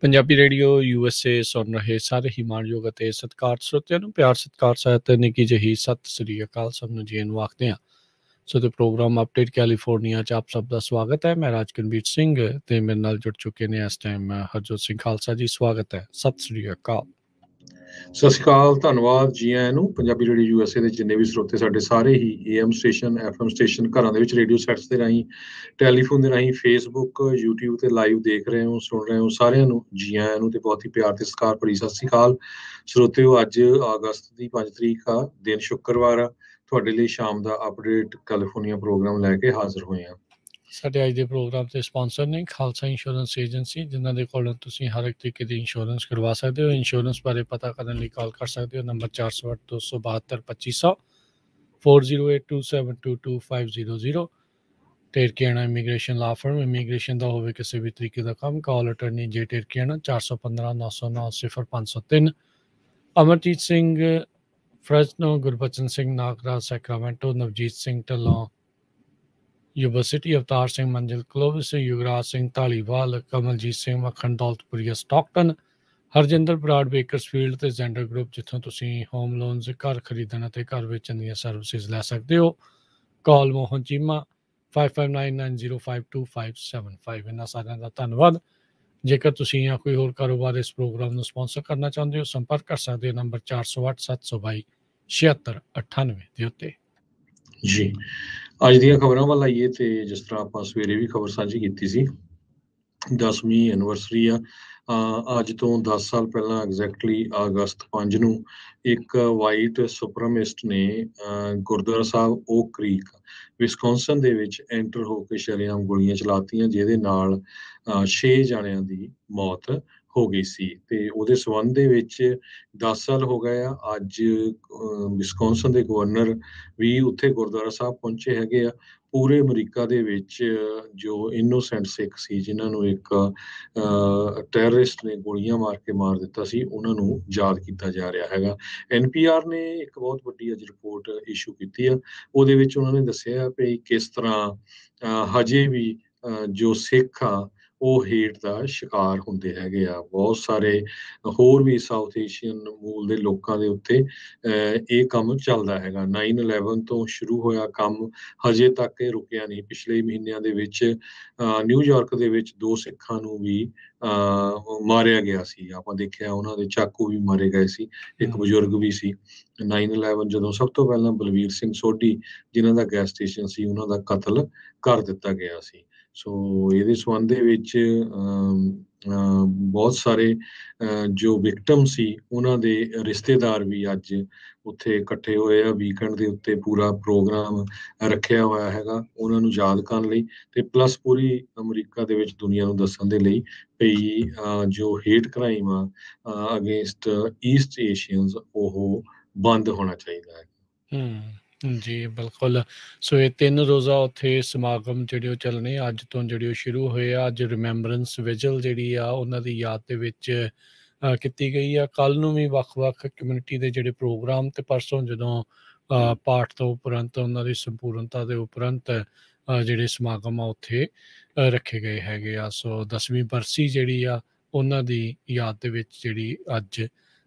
Punjabi radio USA ਸੁਣ ਰਹੇ ਸਾਰੇ ਹੀ ਮਾਣਯੋਗ ਅਤੇ ਸਤਿਕਾਰਤ ਸਰੋਤਿਆਂ ਨੂੰ ਪਿਆਰ ਸਤਿਕਾਰ ਸਹਿਤ ਨਿੱਕੀ ਜਿਹੀ ਸਤਿ ਸ੍ਰੀ ਅਕਾਲ ਸਭ ਨੂੰ ਜੀ ਨੂੰ ਆਖਦੇ ਹਾਂ। ਸੋ ਤੇ ਪ੍ਰੋਗਰਾਮ ਅਪਡੇਟ ਕੈਲੀਫੋਰਨੀਆ 'ਚ ਆਪ ਸਭ ਦਾ ਸਵਾਗਤ ਹੈ। ਮੈਂ ਰਾਜਕਨਵੀਰ ਸਿੰਘ ਤੇ ਮੇਰੇ ਨਾਲ ਜੁੜ ਚੁੱਕੇ ਨੇ ਇਸ ਟਾਈਮ ਹਰਜੋਤ ਸਿੰਘ ਖਾਲਸਾ ਜੀ। ਸਵਾਗਤ ਹੈ, ਸਤਿ ਸ੍ਰੀ ਅਕਾਲ। ਸਤਿ ਸ਼੍ਰੀ ਅਕਾਲ, ਧੰਨਵਾਦ ਜੀ ਆਇਆਂ ਨੂੰ। ਪੰਜਾਬੀ ਰੇਡੀਓ USA ਦੇ ਜਿੰਨੇ ਵੀ ਸਰੋਤੇ ਸਾਡੇ ਸਾਰੇ ਹੀ AM ਸਟੇਸ਼ਨ, FM ਸਟੇਸ਼ਨ, ਘਰਾਂ ਦੇ ਵਿੱਚ ਰੇਡੀਓ ਸੈਟਸ ਦੇ ਰਾਹੀਂ, ਟੈਲੀਫੋਨ ਦੇ ਰਾਹੀਂ, ਫੇਸਬੁੱਕ, YouTube ਤੇ ਲਾਈਵ ਦੇਖ ਰਹੇ ਹੋ, ਸੁਣ ਰਹੇ ਹੋ, ਸਾਰਿਆਂ ਨੂੰ ਜੀ ਆਇਆਂ ਨੂੰ ਤੇ ਬਹੁਤ ਹੀ ਪਿਆਰ ਤੇ ਸਤਿਕਾਰ ਭਰੀ ਸਤਿ ਸ਼੍ਰੀ ਅਕਾਲ। ਸਰੋਤਿਓ, ਅੱਜ ਅਗਸਤ ਦੀ 5 ਤਰੀਕ ਆ, ਦਿਨ ਸ਼ੁੱਕਰਵਾਰ ਆ। ਤੁਹਾਡੇ ਲਈ ਸ਼ਾਮ ਦਾ ਅਪਡੇਟ ਕੈਲੀਫੋਰਨੀਆ ਪ੍ਰੋਗਰਾਮ ਲੈ ਕੇ ਹਾਜ਼ਰ ਹੋਏ ਹਾਂ। ਸਾਡੇ ਅੱਜ ਦੇ ਪ੍ਰੋਗਰਾਮ ਦੇ ਸਪਾਂਸਰ ਨੇ ਖਾਲਸਾ ਇੰਸ਼ੋਰੈਂਸ ਏਜੰਸੀ, ਜਿਨ੍ਹਾਂ ਦੇ ਕੋਲੋਂ ਤੁਸੀਂ ਹਰ ਇੱਕ ਤਰੀਕੇ ਦੀ ਇੰਸ਼ੋਰੈਂਸ ਕਰਵਾ ਸਕਦੇ ਹੋ। ਇੰਸ਼ੋਰੈਂਸ ਬਾਰੇ ਪਤਾ ਕਰਨ ਲਈ ਕਾਲ ਕਰ ਸਕਦੇ ਹੋ ਨੰਬਰ 408-272-2500 4082722500। ਟੇਰਕੀਆਣਾ ਇਮੀਗ੍ਰੇਸ਼ਨ ਲਾ ਫਰਮ, ਇਮੀਗ੍ਰੇਸ਼ਨ ਦਾ ਹੋਵੇ ਕਿਸੇ ਵੀ ਤਰੀਕੇ ਦਾ ਕੰਮ, ਕਾਲ ਅਟਰਨੀ ਜੇ ਟੇਰਕੀਆਣਾ 415-909-03। ਅਮਰਜੀਤ ਸਿੰਘ ਫਰੈਸਨੋ, ਗੁਰਬਚਨ ਸਿੰਘ ਨਾਗਰਾ ਸੈਕਰਾਮੈਂਟੋ, ਨਵਜੀਤ ਸਿੰਘ ਢੱਲੋਂ ਯੂਨੀਵਰਸਿਟੀ, ਅਵਤਾਰ ਸਿੰਘ ਮੰਜ਼ਿਲ ਕਲੋਵਿਸ, ਯੁਵਰਾਜ ਸਿੰਘ ਢਾਲੀਵਾਲ, ਕਮਲਜੀਤ ਸਿੰਘ ਮੱਖਣ ਦੌਲਤਪੁਰੀਆ ਸਟਾਕਟਨ, ਹਰਜਿੰਦਰ ਬਰਾੜ ਬੇਕਰਸਫੀਲਡ ਤੇ ਜ਼ੈਂਡਰ ਗਰੁੱਪ, ਜਿੱਥੋਂ ਤੁਸੀਂ ਹੋਮ ਲੋਨਸ, ਘਰ ਖਰੀਦਣ ਅਤੇ ਘਰ ਵੇਚਣ ਦੀਆਂ ਸਰਵਿਸਿਜ਼ ਲੈ ਸਕਦੇ ਹੋ। ਕਾਲ ਮੋਹਨ ਚੀਮਾ 5599052575। ਇਹਨਾਂ ਸਾਰਿਆਂ ਦਾ ਧੰਨਵਾਦ। ਜੇਕਰ ਤੁਸੀਂ ਜਾਂ ਕੋਈ ਹੋਰ ਕਾਰੋਬਾਰ ਇਸ ਪ੍ਰੋਗਰਾਮ ਨੂੰ ਸਪਾਂਸਰ ਕਰਨਾ ਚਾਹੁੰਦੇ ਹੋ, ਸੰਪਰਕ ਕਰ ਸਕਦੇ ਹੋ ਨੰਬਰ 4087227698 ਦੇ ਉੱਤੇ। ਜੀ, ਅੱਜ ਦੀਆਂ ਖਬਰਾਂ ਵੱਲ ਆਈਏ ਤੇ ਜਿਸ ਤਰ੍ਹਾਂ ਆਪਾਂ ਸਵੇਰੇ ਵੀ ਖਬਰ ਸਾਂਝੀ ਕੀਤੀ ਸੀ, 10ਵੀਂ ਐਨੀਵਰਸਰੀ ਆ। ਅੱਜ ਤੋਂ 10 ਸਾਲ ਪਹਿਲਾਂ ਐਗਜ਼ੈਕਟਲੀ ਅਗਸਤ 5 ਨੂੰ ਇੱਕ ਵਾਈਟ ਸੁਪਰਮਿਸਟ ਨੇ ਗੁਰਦੁਆਰਾ ਸਾਹਿਬ ਓਕ ਕ੍ਰੀਕ ਵਿਸਕੌਨਸਨ ਦੇ ਵਿੱਚ ਐਂਟਰ ਹੋ ਕੇ ਸ਼ਰੇਆਮ ਗੋਲੀਆਂ ਚਲਾਤੀਆਂ, ਜਿਹਦੇ ਨਾਲ 6 ਜਣਿਆਂ ਦੀ ਮੌਤ ਹੋ ਗਈ ਸੀ। ਤੇ ਉਹਦੇ ਸੰਬੰਧ ਦੇ ਵਿੱਚ 10 ਸਾਲ ਹੋ ਗਏ ਆ। ਅੱਜ ਵਿਸਕੌਨਸਨ ਦੇ ਗਵਰਨਰ ਵੀ ਉੱਥੇ ਗੁਰਦੁਆਰਾ ਸਾਹਿਬ ਪਹੁੰਚੇ ਹੈਗੇ ਆ। ਪੂਰੇ ਅਮਰੀਕਾ ਦੇ ਵਿੱਚ ਜੋ ਇਨੋਸੈਂਟ ਸਿੱਖ ਸੀ, ਜਿਨ੍ਹਾਂ ਨੂੰ ਇੱਕ ਟੈਰਰਿਸਟ ਨੇ ਗੋਲੀਆਂ ਮਾਰ ਕੇ ਮਾਰ ਦਿੱਤਾ ਸੀ, ਉਹਨਾਂ ਨੂੰ ਯਾਦ ਕੀਤਾ ਜਾ ਰਿਹਾ ਹੈਗਾ। NPR ਨੇ ਇੱਕ ਬਹੁਤ ਵੱਡੀ ਅੱਜ ਰਿਪੋਰਟ ਇਸ਼ੂ ਕੀਤੀ ਆ। ਉਹਦੇ ਵਿੱਚ ਉਹਨਾਂ ਨੇ ਦੱਸਿਆ ਵੀ ਕਿਸ ਤਰ੍ਹਾਂ ਹਜੇ ਵੀ ਜੋ ਸਿੱਖ ਆ ਉਹ ਹੇਟ ਦਾ ਸ਼ਿਕਾਰ ਹੁੰਦੇ ਹੈਗੇ ਆ। ਬਹੁਤ ਸਾਰੇ ਹੋਰ ਵੀ ਸਾਊਥ ਏਸ਼ੀਅਨ ਮੂਲ ਦੇ ਲੋਕਾਂ ਦੇ ਉੱਤੇ ਇਹ ਕੰਮ ਚੱਲਦਾ ਹੈਗਾ। 9/11 ਤੋਂ ਸ਼ੁਰੂ ਹੋਇਆ ਕੰਮ ਹਜੇ ਤੱਕ ਇਹ ਰੁਕਿਆ ਨਹੀਂ। ਪਿਛਲੇ ਮਹੀਨਿਆਂ ਦੇ ਵਿੱਚ ਨਿਊਯਾਰਕ ਦੇ ਵਿੱਚ 2 ਸਿੱਖਾਂ ਨੂੰ ਵੀ ਮਾਰਿਆ ਗਿਆ ਸੀ। ਆਪਾਂ ਦੇਖਿਆ ਉਹਨਾਂ ਦੇ ਚਾਕੂ ਵੀ ਮਾਰੇ ਗਏ ਸੀ, ਇੱਕ ਬਜ਼ੁਰਗ ਵੀ ਸੀ। 9/11 ਜਦੋਂ ਸਭ ਤੋਂ ਪਹਿਲਾਂ ਬਲਵੀਰ ਸਿੰਘ ਸੋਢੀ, ਜਿਨ੍ਹਾਂ ਦਾ ਗੈਸ ਸਟੇਸ਼ਨ ਸੀ, ਉਹਨਾਂ ਦਾ ਕਤਲ ਕਰ ਦਿੱਤਾ ਗਿਆ ਸੀ। ਸੋ ਇਹਦੇ ਸੰਬੰਧ ਦੇ ਵਿੱਚ ਬਹੁਤ ਸਾਰੇ ਜੋ ਵਿਕਟਮ ਸੀ, ਉਹਨਾਂ ਦੇ ਰਿਸ਼ਤੇਦਾਰ ਵੀ ਅੱਜ ਉੱਥੇ ਇਕੱਠੇ ਹੋਏ ਆ। ਵੀਕਐਂਡ ਦੇ ਉੱਤੇ ਪੂਰਾ ਪ੍ਰੋਗਰਾਮ ਰੱਖਿਆ ਹੋਇਆ ਹੈਗਾ ਉਹਨਾਂ ਨੂੰ ਯਾਦ ਕਰਨ ਲਈ, ਤੇ ਪਲੱਸ ਪੂਰੀ ਅਮਰੀਕਾ ਦੇ ਵਿੱਚ ਦੁਨੀਆ ਨੂੰ ਦੱਸਣ ਦੇ ਲਈ ਵੀ ਜੋ ਹੇਟ ਕ੍ਰਾਈਮ ਆ ਅਗੇਂਸਟ ਈਸਟ ਏਸ਼ੀਅਨਸ ਉਹ ਬੰਦ ਹੋਣਾ ਚਾਹੀਦਾ ਹੈ। ਜੀ ਬਿਲਕੁਲ। ਸੋ ਇਹ 3 ਰੋਜ਼ਾ ਉੱਥੇ ਸਮਾਗਮ ਜਿਹੜੇ ਉਹ ਚੱਲਣੇ ਅੱਜ ਤੋਂ ਜਿਹੜੇ ਉਹ ਸ਼ੁਰੂ ਹੋਏ ਆ। ਅੱਜ ਰਿਮੈਂਬਰੈਂਸ ਵਿਜਲ ਜਿਹੜੀ ਆ ਉਹਨਾਂ ਦੀ ਯਾਦ ਦੇ ਵਿੱਚ ਕੀਤੀ ਗਈ ਆ। ਕੱਲ੍ਹ ਨੂੰ ਵੀ ਵੱਖ-ਵੱਖ ਕਮਿਊਨਿਟੀ ਦੇ ਜਿਹੜੇ ਪ੍ਰੋਗਰਾਮ, ਤੇ ਪਰਸੋਂ ਜਦੋਂ ਪਾਠ ਤੋਂ ਉਪਰੰਤ ਉਹਨਾਂ ਦੀ ਸੰਪੂਰਨਤਾ ਦੇ ਉਪਰੰਤ ਜਿਹੜੇ ਸਮਾਗਮ ਆ ਉੱਥੇ ਰੱਖੇ ਗਏ ਹੈਗੇ ਆ। ਸੋ 10ਵੀਂ ਬਰਸੀ ਜਿਹੜੀ ਆ ਉਹਨਾਂ ਦੀ ਯਾਦ ਦੇ ਵਿੱਚ ਜਿਹੜੀ ਅੱਜ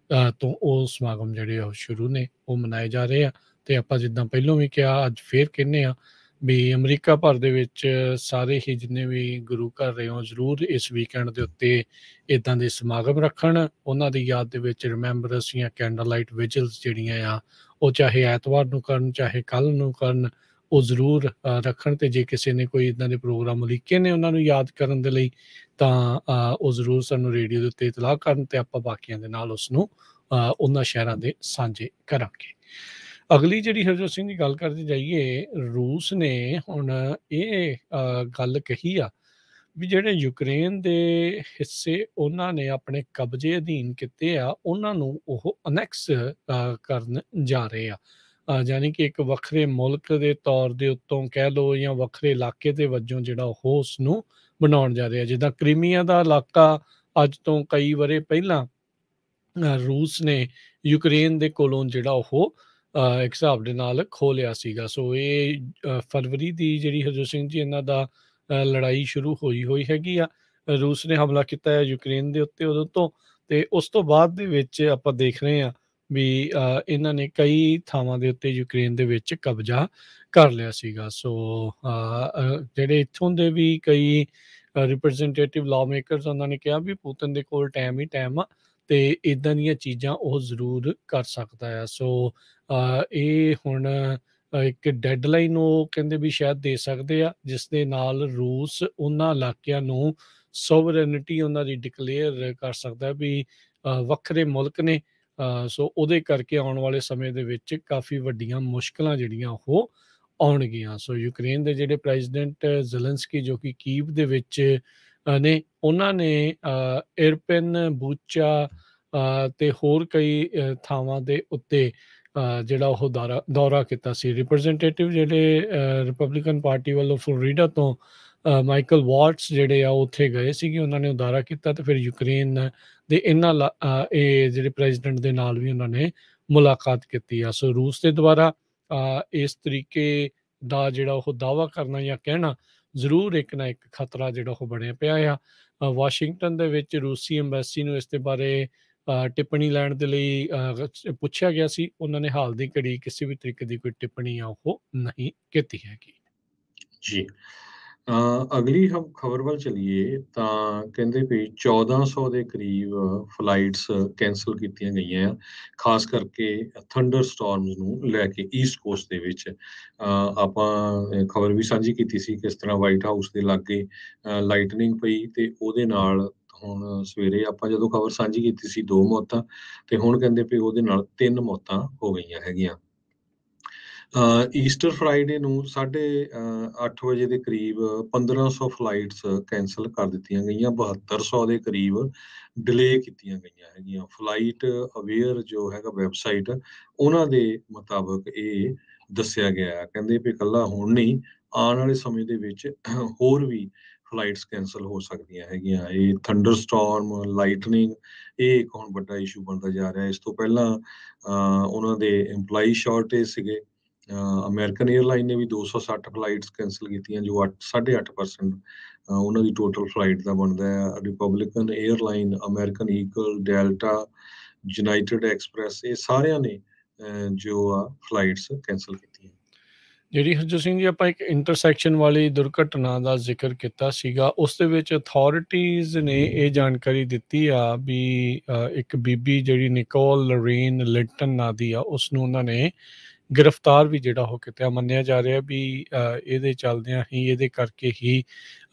ਤੋਂ ਉਹ ਸਮਾਗਮ ਜਿਹੜੇ ਉਹ ਸ਼ੁਰੂ ਨੇ, ਉਹ ਮਨਾਏ ਜਾ ਰਹੇ ਆ। ਤੇ ਆਪਾਂ ਜਿੱਦਾਂ ਪਹਿਲਾਂ ਵੀ ਕਿਹਾ, ਅੱਜ ਫੇਰ ਕਹਿੰਦੇ ਆ ਵੀ ਅਮਰੀਕਾ ਭਰ ਦੇ ਵਿੱਚ ਸਾਰੇ ਹੀ ਜਿੰਨੇ ਵੀ ਗੁਰੂ ਘਰ ਰਹੇ ਹੋ, ਜ਼ਰੂਰ ਇਸ ਵੀਕਐਂਡ ਦੇ ਉੱਤੇ ਇੱਦਾਂ ਦੇ ਸਮਾਗਮ ਰੱਖਣ। ਉਹਨਾਂ ਦੀ ਯਾਦ ਦੇ ਵਿੱਚ ਰਿਮੈਂਬਰੈਂਸ ਜਾਂ ਕੈਂਡਲ ਲਾਈਟ ਵਿਜਲਸ ਜਿਹੜੀਆਂ ਆ, ਉਹ ਚਾਹੇ ਐਤਵਾਰ ਨੂੰ ਕਰਨ, ਚਾਹੇ ਕੱਲ੍ਹ ਨੂੰ ਕਰਨ, ਉਹ ਜ਼ਰੂਰ ਰੱਖਣ। ਤੇ ਜੇ ਕਿਸੇ ਨੇ ਕੋਈ ਇੱਦਾਂ ਦੇ ਪ੍ਰੋਗਰਾਮ ਉਲੀਕੇ ਨੇ ਉਹਨਾਂ ਨੂੰ ਯਾਦ ਕਰਨ ਦੇ ਲਈ, ਤਾਂ ਉਹ ਜ਼ਰੂਰ ਸਾਨੂੰ ਰੇਡੀਓ ਦੇ ਉੱਤੇ ਇਤਲਾਹ ਕਰਨ, ਤੇ ਆਪਾਂ ਬਾਕੀਆਂ ਦੇ ਨਾਲ ਉਸ ਨੂੰ ਉਹਨਾਂ ਸ਼ਹਿਰਾਂ ਦੇ ਸਾਂਝੇ ਕਰਾਂਗੇ। ਅਗਲੀ ਜਿਹੜੀ ਹਰਜੋਤ ਸਿੰਘ ਦੀ ਗੱਲ ਕਰਦੇ ਜਾਈਏ, ਰੂਸ ਨੇ ਹੁਣ ਇਹ ਗੱਲ ਕਹੀ ਆ ਵੀ ਜਿਹੜੇ ਯੂਕਰੇਨ ਦੇ ਹਿੱਸੇ ਉਹਨਾਂ ਨੇ ਆਪਣੇ ਕਬਜ਼ੇ ਅਧੀਨ ਕੀਤੇ ਆ, ਉਹਨਾਂ ਨੂੰ ਉਹ ਅਨੈਕਸ ਕਰਨ ਜਾ ਰਹੇ ਆ। ਯਾਨੀ ਕਿ ਇੱਕ ਵੱਖਰੇ ਮੁਲਕ ਦੇ ਤੌਰ ਦੇ ਉੱਤੋਂ ਕਹਿ ਲਓ, ਜਾਂ ਵੱਖਰੇ ਇਲਾਕੇ ਦੇ ਵਜੋਂ ਜਿਹੜਾ ਉਹ ਉਸ ਨੂੰ ਬਣਾਉਣ ਜਾ ਰਿਹਾ। ਜਿੱਦਾਂ ਕ੍ਰੀਮੀਆ ਦਾ ਇਲਾਕਾ ਅੱਜ ਤੋਂ ਕਈ ਵਰ੍ਹੇ ਪਹਿਲਾਂ ਰੂਸ ਨੇ ਯੂਕਰੇਨ ਦੇ ਕੋਲੋਂ ਜਿਹੜਾ ਉਹ ਇੱਕ ਹਿਸਾਬ ਦੇ ਨਾਲ ਖੋਹ ਲਿਆ ਸੀਗਾ। ਸੋ ਇਹ ਫਰਵਰੀ ਦੀ ਜਿਹੜੀ ਹਰਜੋਤ ਸਿੰਘ ਜੀ ਇਹਨਾਂ ਦਾ ਲੜਾਈ ਸ਼ੁਰੂ ਹੋਈ ਹੈਗੀ ਆ। ਰੂਸ ਨੇ ਹਮਲਾ ਕੀਤਾ ਹੈ ਯੂਕਰੇਨ ਦੇ ਉੱਤੇ ਉਦੋਂ ਤੋਂ, ਤੇ ਉਸ ਤੋਂ ਬਾਅਦ ਦੇ ਵਿੱਚ ਆਪਾਂ ਦੇਖ ਰਹੇ ਹਾਂ ਵੀ ਇਹਨਾਂ ਨੇ ਕਈ ਥਾਵਾਂ ਦੇ ਉੱਤੇ ਯੂਕਰੇਨ ਦੇ ਵਿੱਚ ਕਬਜ਼ਾ ਕਰ ਲਿਆ ਸੀਗਾ। ਸੋ ਜਿਹੜੇ ਇੱਥੋਂ ਦੇ ਵੀ ਕਈ ਰਿਪਰੈਜ਼ੈਂਟੇਟਿਵ ਲਾਅ ਮੇਕਰਸ ਉਹਨਾਂ ਨੇ ਕਿਹਾ ਵੀ ਪੁਤਿਨ ਦੇ ਕੋਲ ਟਾਈਮ ਹੀ ਟਾਈਮ ਆ, ਤੇ ਇੱਦਾਂ ਦੀਆਂ ਚੀਜ਼ਾਂ ਉਹ ਜ਼ਰੂਰ ਕਰ ਸਕਦਾ ਆ। ਸੋ ਇਹ ਹੁਣ ਇੱਕ ਡੈਡਲਾਈਨ ਉਹ ਕਹਿੰਦੇ ਵੀ ਸ਼ਾਇਦ ਦੇ ਸਕਦੇ ਆ, ਜਿਸ ਦੇ ਨਾਲ ਰੂਸ ਉਹਨਾਂ ਇਲਾਕਿਆਂ ਨੂੰ ਸੋਵਰੇਨਿਟੀ ਉਹਨਾਂ ਦੀ ਡਿਕਲੇਅਰ ਕਰ ਸਕਦਾ ਵੀ ਵੱਖਰੇ ਮੁਲਕ ਨੇ। ਸੋ ਉਹਦੇ ਕਰਕੇ ਆਉਣ ਵਾਲੇ ਸਮੇਂ ਦੇ ਵਿੱਚ ਕਾਫੀ ਵੱਡੀਆਂ ਮੁਸ਼ਕਲਾਂ ਜਿਹੜੀਆਂ ਉਹ ਆਉਣਗੀਆਂ। ਸੋ ਯੂਕਰੇਨ ਦੇ ਜਿਹੜੇ ਪ੍ਰੈਜ਼ੀਡੈਂਟ ਜ਼ੈਲੈਂਸਕੀ ਜੋ ਕਿ ਕੀਵ ਦੇ ਵਿੱਚ ਨੇ, ਉਹਨਾਂ ਨੇ ਇਰਪਿਨ, ਬੂਚਾ ਤੇ ਹੋਰ ਕਈ ਥਾਵਾਂ ਦੇ ਉੱਤੇ ਜਿਹੜਾ ਉਹ ਦੌਰਾ ਕੀਤਾ ਸੀ। ਰਿਪਰੈਜ਼ੈਂਟੇਟਿਵ ਜਿਹੜੇ ਰਿਪਬਲਿਕਨ ਪਾਰਟੀ ਵੱਲੋਂ ਫਲੋਰੀਡਾ ਤੋਂ ਮਾਈਕਲ ਵਾਟਸ ਜਿਹੜੇ ਆ ਉੱਥੇ ਗਏ ਸੀਗੇ, ਉਹਨਾਂ ਨੇ ਦੌਰਾ ਕੀਤਾ ਤੇ ਫਿਰ ਯੂਕਰੇਨ ਦੇ ਇਹਨਾਂ ਇਹ ਜਿਹੜੇ ਪ੍ਰੈਜ਼ੀਡੈਂਟ ਦੇ ਨਾਲ ਵੀ ਉਹਨਾਂ ਨੇ ਮੁਲਾਕਾਤ ਕੀਤੀ ਆ। ਸੋ ਰੂਸ ਦੇ ਦੁਆਰਾ ਇਸ ਤਰੀਕੇ ਦਾ ਜਿਹੜਾ ਉਹ ਦਾਅਵਾ ਕਰਨਾ ਜਾਂ ਕਹਿਣਾ ਜ਼ਰੂਰ ਇੱਕ ਨਾ ਇੱਕ ਖਤਰਾ ਜਿਹੜਾ ਉਹ ਬਣਿਆ ਪਿਆ ਆ। ਵਾਸ਼ਿੰਗਟਨ ਦੇ ਵਿੱਚ ਰੂਸੀ ਐਮਬੈਸੀ ਨੂੰ ਇਸ ਦੇ ਬਾਰੇ ਟਿੱਪਣੀ ਲੈਣ ਦੇ ਲਈ ਪੁੱਛਿਆ ਗਿਆ ਸੀ, ਉਹਨਾਂ ਨੇ ਹਾਲ ਦੀ ਘੜੀ ਕਿਸੇ ਵੀ ਤਰੀਕੇ ਦੀ ਕੋਈ ਟਿੱਪਣੀ ਆ ਉਹ ਨਹੀਂ ਕੀਤੀ ਹੈਗੀ। ਜੀ ਅਗਲੀ ਖਬਰ ਵੱਲ ਚਲੀਏ ਤਾਂ ਕਹਿੰਦੇ ਵੀ 1400 ਦੇ ਕਰੀਬ ਫਲਾਈਟਸ ਕੈਂਸਲ ਕੀਤੀਆਂ ਗਈਆਂ ਆ, ਖਾਸ ਕਰਕੇ ਥੰਡਰ ਸਟਾਰਮਸ ਨੂੰ ਲੈ ਕੇ ਈਸਟ ਕੋਸਟ ਦੇ ਵਿੱਚ। ਆਪਾਂ ਖਬਰ ਵੀ ਸਾਂਝੀ ਕੀਤੀ ਸੀ ਕਿਸ ਤਰ੍ਹਾਂ ਵਾਈਟ ਹਾਊਸ ਦੇ ਲਾਗੇ ਲਾਈਟਨਿੰਗ ਪਈ ਤੇ ਉਹਦੇ ਨਾਲ ਹੁਣ ਸਵੇਰੇ ਆਪਾਂ ਜਦੋਂ ਖਬਰ ਸਾਂਝੀ ਕੀਤੀ ਸੀ 2 ਮੌਤਾਂ, ਤੇ ਹੁਣ ਕਹਿੰਦੇ ਵੀ ਉਹਦੇ ਨਾਲ 3 ਮੌਤਾਂ ਹੋ ਗਈਆਂ ਹੈਗੀਆਂ। ਈਸਟਰ ਫਰਾਈਡੇ ਨੂੰ 8:30 ਵਜੇ ਦੇ ਕਰੀਬ 1500 ਫਲਾਈਟਸ ਕੈਂਸਲ ਕਰ ਦਿੱਤੀਆਂ ਗਈਆਂ, 7200 ਦੇ ਕਰੀਬ ਡਿਲੇ ਕੀਤੀਆਂ ਗਈਆਂ ਹੈਗੀਆਂ। ਫਲਾਈਟ ਅਵੇਅਰ ਜੋ ਹੈਗਾ ਵੈਬਸਾਈਟ, ਉਹਨਾਂ ਦੇ ਮੁਤਾਬਕ ਇਹ ਦੱਸਿਆ ਗਿਆ ਹੈ। ਕਹਿੰਦੇ ਵੀ ਇਕੱਲਾ ਹੁਣ ਨਹੀਂ, ਆਉਣ ਵਾਲੇ ਸਮੇਂ ਦੇ ਵਿੱਚ ਹੋਰ ਵੀ ਫਲਾਈਟਸ ਕੈਂਸਲ ਹੋ ਸਕਦੀਆਂ ਹੈਗੀਆਂ। ਇਹ ਥੰਡਰ ਸਟਾਰਮ, ਲਾਈਟਨਿੰਗ, ਇਹ ਇੱਕ ਹੁਣ ਵੱਡਾ ਇਸ਼ੂ ਬਣਦਾ ਜਾ ਰਿਹਾ। ਇਸ ਤੋਂ ਪਹਿਲਾਂ ਉਹਨਾਂ ਦੇ EMPLOYEE ਸ਼ਾਰਟੇਜ ਸੀਗੇ। ਅਮਰੀਕਨ 에ਅਰਲਾਈਨ ਨੇ ਵੀ 260 ਫਲਾਈਟਸ ਕੈਂਸਲ ਕੀਤੀਆਂ, ਜੋ 8.5% ਉਹਨਾਂ ਦੀ ਟੋਟਲ ਫਲਾਈਟ ਦਾ ਬਣਦਾ ਹੈ। Republican airline, American eagle, delta, United express, ਇਹ ਸਾਰਿਆਂ ਨੇ ਜੋ ਆ ਫਲਾਈਟਸ ਕੈਂਸਲ ਕੀਤੀਆਂ। ਜਿਹੜੀ ਹਰਜੋਤ ਸਿੰਘ ਜੀ ਆਪਾਂ ਇੱਕ ਇੰਟਰਸੈਕਸ਼ਨ ਵਾਲੀ ਦੁਰਘਟਨਾ ਦਾ ਜ਼ਿਕਰ ਕੀਤਾ ਸੀਗਾ, ਉਸ ਦੇ ਵਿੱਚ ਅਥਾਰਟੀਜ਼ ਨੇ ਇਹ ਜਾਣਕਾਰੀ ਦਿੱਤੀ ਆ ਵੀ ਇੱਕ ਬੀਬੀ ਜਿਹੜੀ ਨਿਕੋਲ ਲੌਰੇਨ ਲਿੰਟਨ ਨਾਂ ਦੀ ਆ, ਉਸ ਨੂੰ ਉਹਨਾਂ ਨੇ ਗ੍ਰਿਫਤਾਰ ਵੀ ਜਿਹੜਾ ਉਹ ਕੀਤਾ। ਮੰਨਿਆ ਜਾ ਰਿਹਾ ਵੀ ਇਹਦੇ ਚੱਲਦਿਆਂ ਹੀ, ਇਹਦੇ ਕਰਕੇ ਹੀ